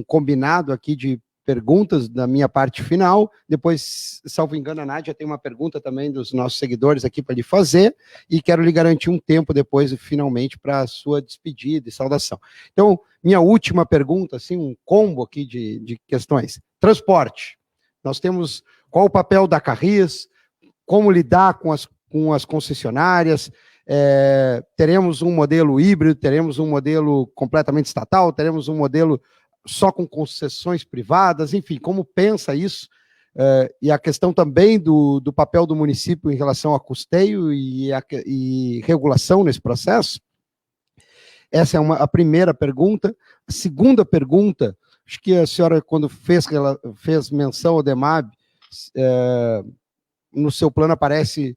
combinado aqui de perguntas da minha parte final. Depois, salvo engano, a Nádia tem uma pergunta também dos nossos seguidores aqui para lhe fazer, e quero lhe garantir um tempo depois, finalmente, para a sua despedida e saudação. Então, minha última pergunta, assim, um combo aqui de questões. Transporte. Nós temos qual o papel da Carris, como lidar com as concessionárias, teremos um modelo híbrido, teremos um modelo completamente estatal, teremos um modelo só com concessões privadas, enfim, como pensa isso, e a questão também do papel do município em relação a custeio e regulação nesse processo. Essa é a primeira pergunta. A segunda pergunta, acho que a senhora, quando fez menção ao DEMAB, no seu plano aparece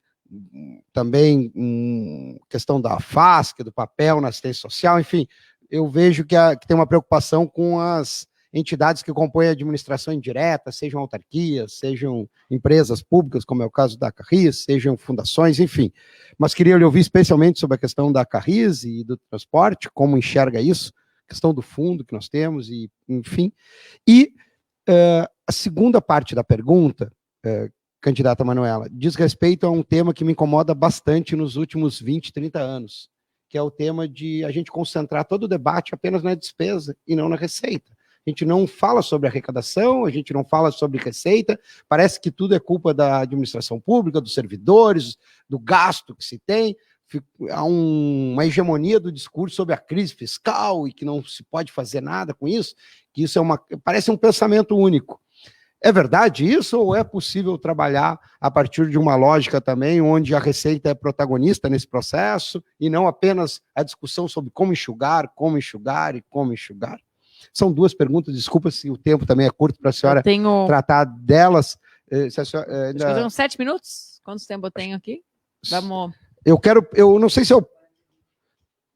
também questão da FASC, do papel na assistência social, enfim, eu vejo que tem uma preocupação com as entidades que compõem a administração indireta, sejam autarquias, sejam empresas públicas, como é o caso da Carris, sejam fundações, enfim. Mas queria lhe ouvir especialmente sobre a questão da Carris e do transporte, como enxerga isso, questão do fundo que nós temos, e enfim. E a segunda parte da pergunta, candidata Manuela, diz respeito a um tema que me incomoda bastante nos últimos 20, 30 anos, que é o tema de a gente concentrar todo o debate apenas na despesa e não na receita. A gente não fala sobre arrecadação, a gente não fala sobre receita, parece que tudo é culpa da administração pública, dos servidores, do gasto que se tem, há uma hegemonia do discurso sobre a crise fiscal e que não se pode fazer nada com isso, que isso parece um pensamento único. É verdade isso, ou é possível trabalhar a partir de uma lógica também, onde a receita é protagonista nesse processo, e não apenas a discussão sobre como enxugar e como enxugar? São duas perguntas, desculpa se o tempo também é curto para a senhora tratar delas. Acho que uns 7 minutos? Quanto tempo eu tenho aqui? Vamos... Eu não sei se eu...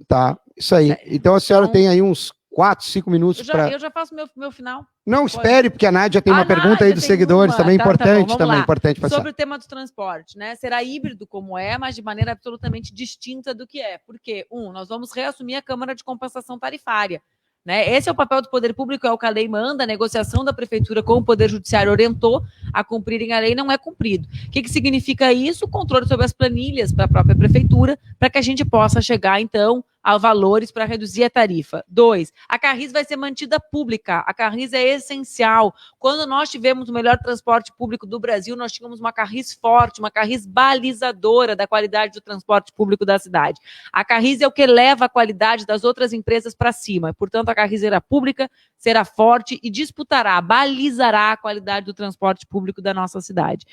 Tá, isso aí. Então a senhora tem aí uns 4, 5 minutos para... Eu já faço meu final. Não, espere, porque a Nádia tem uma pergunta aí dos seguidores, também importante. Importante passar. Sobre o tema do transporte, né? Será híbrido como é, mas de maneira absolutamente distinta do que é. Porque, nós vamos reassumir a Câmara de Compensação Tarifária. Né? Esse é o papel do poder público, é o que a lei manda, a negociação da prefeitura com o Poder Judiciário orientou a cumprirem a lei, não é cumprido. O que significa isso? O controle sobre as planilhas para a própria prefeitura, para que a gente possa chegar, então, a valores para reduzir a tarifa. 2, a Carris vai ser mantida pública. A Carris é essencial. Quando nós tivemos o melhor transporte público do Brasil, nós tínhamos uma Carris forte, uma Carris balizadora da qualidade do transporte público da cidade. A Carris é o que leva a qualidade das outras empresas para cima. Portanto, a Carris será pública, será forte e disputará, balizará a qualidade do transporte público da nossa cidade.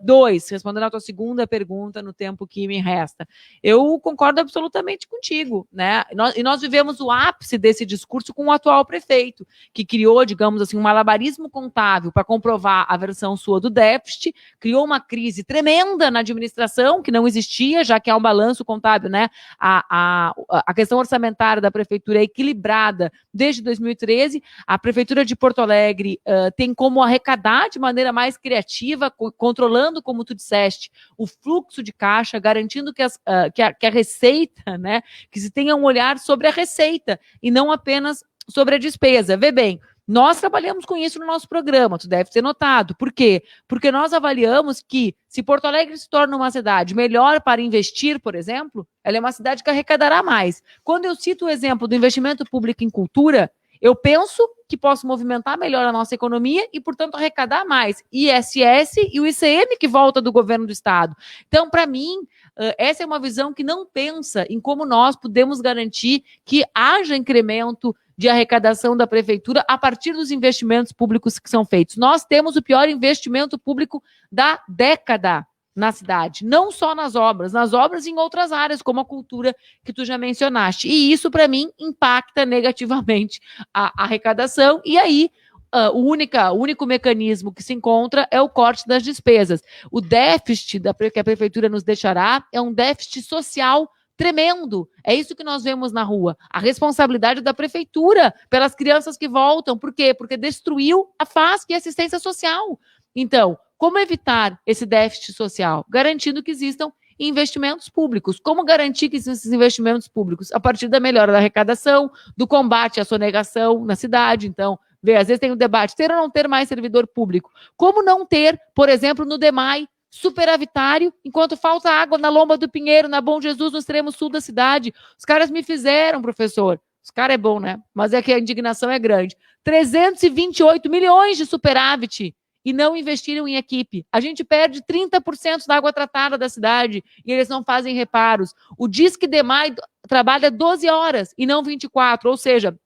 2, respondendo à tua segunda pergunta no tempo que me resta, eu concordo absolutamente contigo, né? Nós vivemos o ápice desse discurso com o atual prefeito, que criou, digamos assim, um malabarismo contábil para comprovar a versão sua do déficit, criou uma crise tremenda na administração, que não existia, já que há um balanço contábil, né? A questão orçamentária da prefeitura é equilibrada desde 2013, a prefeitura de Porto Alegre tem como arrecadar de maneira mais criativa, controlando, como tu disseste, o fluxo de caixa, garantindo que a receita, né, que se tenha um olhar sobre a receita e não apenas sobre a despesa. Vê bem, nós trabalhamos com isso no nosso programa, tu deve ter notado. Por quê? Porque nós avaliamos que se Porto Alegre se torna uma cidade melhor para investir, por exemplo, ela é uma cidade que arrecadará mais. Quando eu cito o exemplo do investimento público em cultura, eu penso que posso movimentar melhor a nossa economia e, portanto, arrecadar mais ISS e o ICM que volta do governo do estado. Então, para mim, essa é uma visão que não pensa em como nós podemos garantir que haja incremento de arrecadação da prefeitura a partir dos investimentos públicos que são feitos. Nós temos o pior investimento público da década na cidade, não só nas obras e em outras áreas, como a cultura que tu já mencionaste. E isso, para mim, impacta negativamente a arrecadação, e aí o único mecanismo que se encontra é o corte das despesas. O déficit que a prefeitura nos deixará é um déficit social tremendo. É isso que nós vemos na rua. A responsabilidade da prefeitura pelas crianças que voltam. Por quê? Porque destruiu a FASC e a assistência social. Então, como evitar esse déficit social? Garantindo que existam investimentos públicos. Como garantir que existam esses investimentos públicos? A partir da melhora da arrecadação, do combate à sonegação na cidade. Então, às vezes tem um debate, ter ou não ter mais servidor público. Como não ter, por exemplo, no DEMAI, superavitário, enquanto falta água na Lomba do Pinheiro, na Bom Jesus, no extremo sul da cidade. Os caras me fizeram, professor. Os caras é bom, né? Mas é que a indignação é grande. 328 milhões de superávit e não investiram em equipe. A gente perde 30% da água tratada da cidade e eles não fazem reparos. O Disque DEMAI trabalha 12 horas e não 24, ou seja,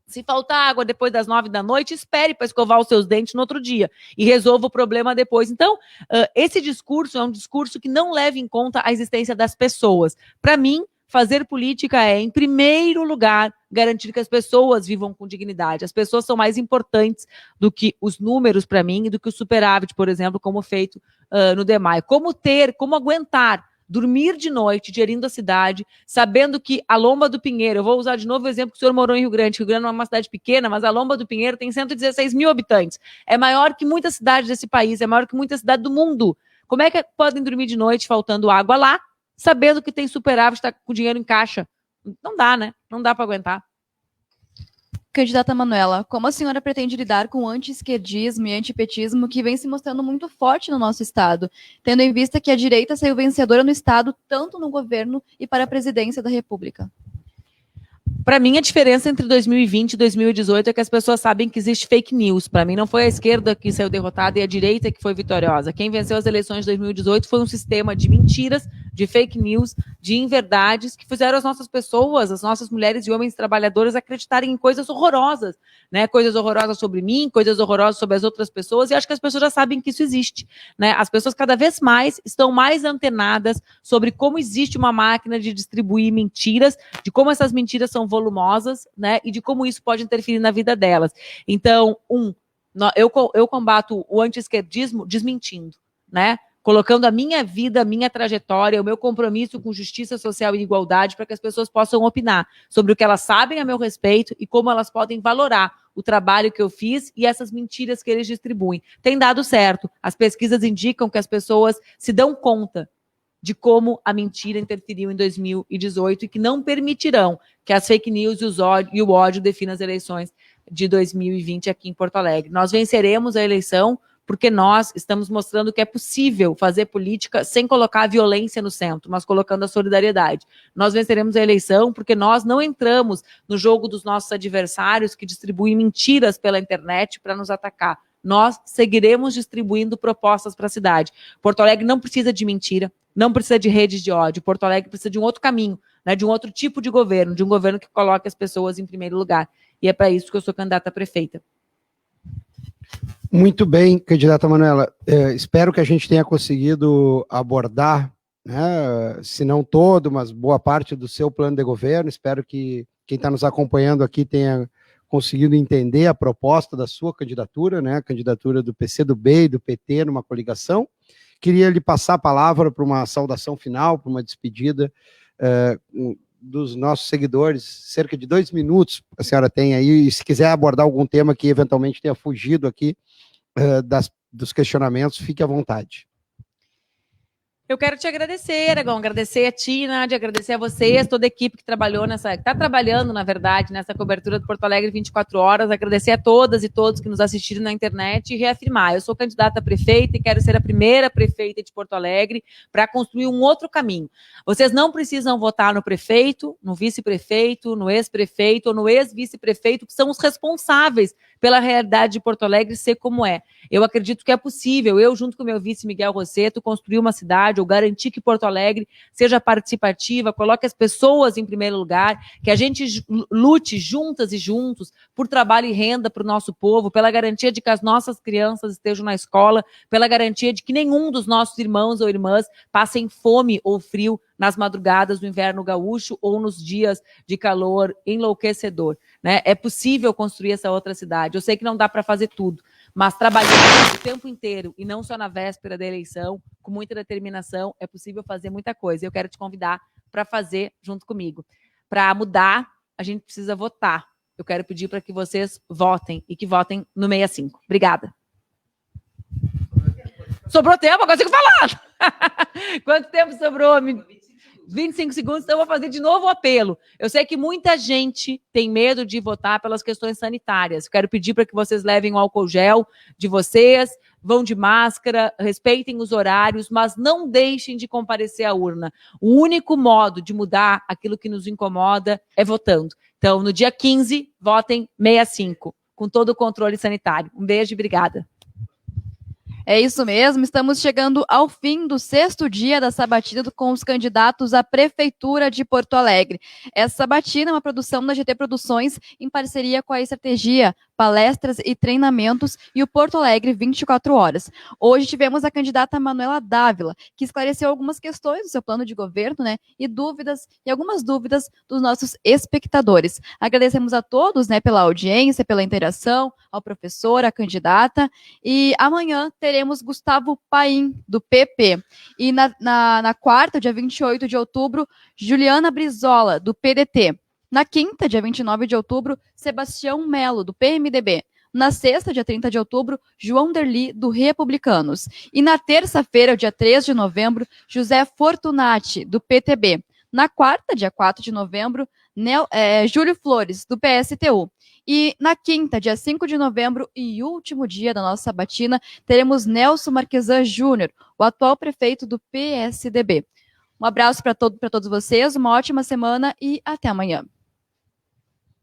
se faltar água depois das 9 da noite, espere para escovar os seus dentes no outro dia e resolva o problema depois. Então, esse discurso é um discurso que não leva em conta a existência das pessoas. Para mim, fazer política é, em primeiro lugar, garantir que as pessoas vivam com dignidade. As pessoas são mais importantes do que os números para mim e do que o superávit, por exemplo, como feito no DEMAI. Como aguentar dormir de noite, gerindo a cidade, sabendo que a Lomba do Pinheiro, eu vou usar de novo o exemplo que o senhor morou em Rio Grande. Rio Grande não é uma cidade pequena, mas a Lomba do Pinheiro tem 116 mil habitantes. É maior que muitas cidades desse país, é maior que muita cidade do mundo. Como é que podem dormir de noite faltando água lá, sabendo que tem superávit, está com dinheiro em caixa? Não dá, né? Não dá para aguentar. Candidata Manuela, como a senhora pretende lidar com o anti-esquerdismo e antipetismo que vem se mostrando muito forte no nosso estado, tendo em vista que a direita saiu vencedora no estado, tanto no governo e para a presidência da República? Para mim, a diferença entre 2020 e 2018 é que as pessoas sabem que existe fake news. Para mim, não foi a esquerda que saiu derrotada e a direita que foi vitoriosa. Quem venceu as eleições de 2018 foi um sistema de mentiras, de fake news, de inverdades, que fizeram as nossas pessoas, as nossas mulheres e homens trabalhadores acreditarem em coisas horrorosas, né? Coisas horrorosas sobre mim, coisas horrorosas sobre as outras pessoas, e acho que as pessoas já sabem que isso existe, né? As pessoas cada vez mais estão mais antenadas sobre como existe uma máquina de distribuir mentiras, de como essas mentiras são volumosas, né? E de como isso pode interferir na vida delas. Então, eu combato o anti-esquerdismo desmentindo, né? Colocando a minha vida, a minha trajetória, o meu compromisso com justiça social e igualdade para que as pessoas possam opinar sobre o que elas sabem a meu respeito e como elas podem valorar o trabalho que eu fiz e essas mentiras que eles distribuem. Tem dado certo. As pesquisas indicam que as pessoas se dão conta de como a mentira interferiu em 2018 e que não permitirão que as fake news e o ódio definam as eleições de 2020 aqui em Porto Alegre. Nós venceremos a eleição porque nós estamos mostrando que é possível fazer política sem colocar a violência no centro, mas colocando a solidariedade. Nós venceremos a eleição porque nós não entramos no jogo dos nossos adversários que distribuem mentiras pela internet para nos atacar. Nós seguiremos distribuindo propostas para a cidade. Porto Alegre não precisa de mentira, não precisa de redes de ódio. Porto Alegre precisa de um outro caminho, né, de um outro tipo de um governo que coloque as pessoas em primeiro lugar. E é para isso que eu sou candidata a prefeita. Muito bem, candidata Manuela. Espero que a gente tenha conseguido abordar, né, se não todo, mas boa parte do seu plano de governo. Espero que quem está nos acompanhando aqui tenha conseguido entender a proposta da sua candidatura, né, a candidatura do PCdoB e do PT numa coligação. Queria lhe passar a palavra para uma saudação final, para uma despedida dos nossos seguidores, cerca de 2 minutos a senhora tem aí, e se quiser abordar algum tema que eventualmente tenha fugido aqui dos questionamentos, fique à vontade. Eu quero te agradecer, Aragão, agradecer a ti, Nádia, agradecer a vocês, toda a equipe que trabalhou que está trabalhando, na verdade, nessa cobertura do Porto Alegre 24 horas, agradecer a todas e todos que nos assistiram na internet e reafirmar, eu sou candidata a prefeita e quero ser a primeira prefeita de Porto Alegre para construir um outro caminho. Vocês não precisam votar no prefeito, no vice-prefeito, no ex-prefeito ou no ex-vice-prefeito, que são os responsáveis pela realidade de Porto Alegre ser como é. Eu acredito que é possível, eu junto com o meu vice Miguel Rosseto, construir uma cidade ou garantir que Porto Alegre seja participativa, coloque as pessoas em primeiro lugar, que a gente lute juntas e juntos por trabalho e renda para o nosso povo, pela garantia de que as nossas crianças estejam na escola, pela garantia de que nenhum dos nossos irmãos ou irmãs passem fome ou frio nas madrugadas do inverno gaúcho ou nos dias de calor enlouquecedor, né? É possível construir essa outra cidade. Eu sei que não dá para fazer tudo, mas trabalhando o tempo inteiro e não só na véspera da eleição, com muita determinação, é possível fazer muita coisa. Eu quero te convidar para fazer junto comigo. Para mudar, a gente precisa votar. Eu quero pedir para que vocês votem e que votem no 65. Obrigada. Sobrou tempo, agora eu consigo falar. Quanto tempo sobrou? 25 segundos, então eu vou fazer de novo o apelo. Eu sei que muita gente tem medo de votar pelas questões sanitárias. Quero pedir para que vocês levem o álcool gel de vocês, vão de máscara, respeitem os horários, mas não deixem de comparecer à urna. O único modo de mudar aquilo que nos incomoda é votando. Então, no dia 15, votem 65, com todo o controle sanitário. Um beijo e obrigada. É isso mesmo, estamos chegando ao fim do 6º dia da sabatina com os candidatos à Prefeitura de Porto Alegre. Essa sabatina é uma produção da GT Produções em parceria com a Estratégia, palestras e treinamentos e o Porto Alegre 24 horas. Hoje tivemos a candidata Manuela Dávila, que esclareceu algumas questões do seu plano de governo, né, e algumas dúvidas dos nossos espectadores. Agradecemos a todos, né, pela audiência, pela interação, ao professor, à candidata, e amanhã teremos Gustavo Paim, do PP, e na quarta, dia 28 de outubro, Juliana Brizola, do PDT. Na quinta, dia 29 de outubro, Sebastião Melo, do PMDB. Na sexta, dia 30 de outubro, João Derli, do Republicanos. E na terça-feira, dia 3 de novembro, José Fortunati, do PTB. Na quarta, dia 4 de novembro, Júlio Flores, do PSTU. E na quinta, dia 5 de novembro, e último dia da nossa sabatina, teremos Nelson Marquesan Júnior, o atual prefeito do PSDB. Um abraço para todos vocês, uma ótima semana e até amanhã.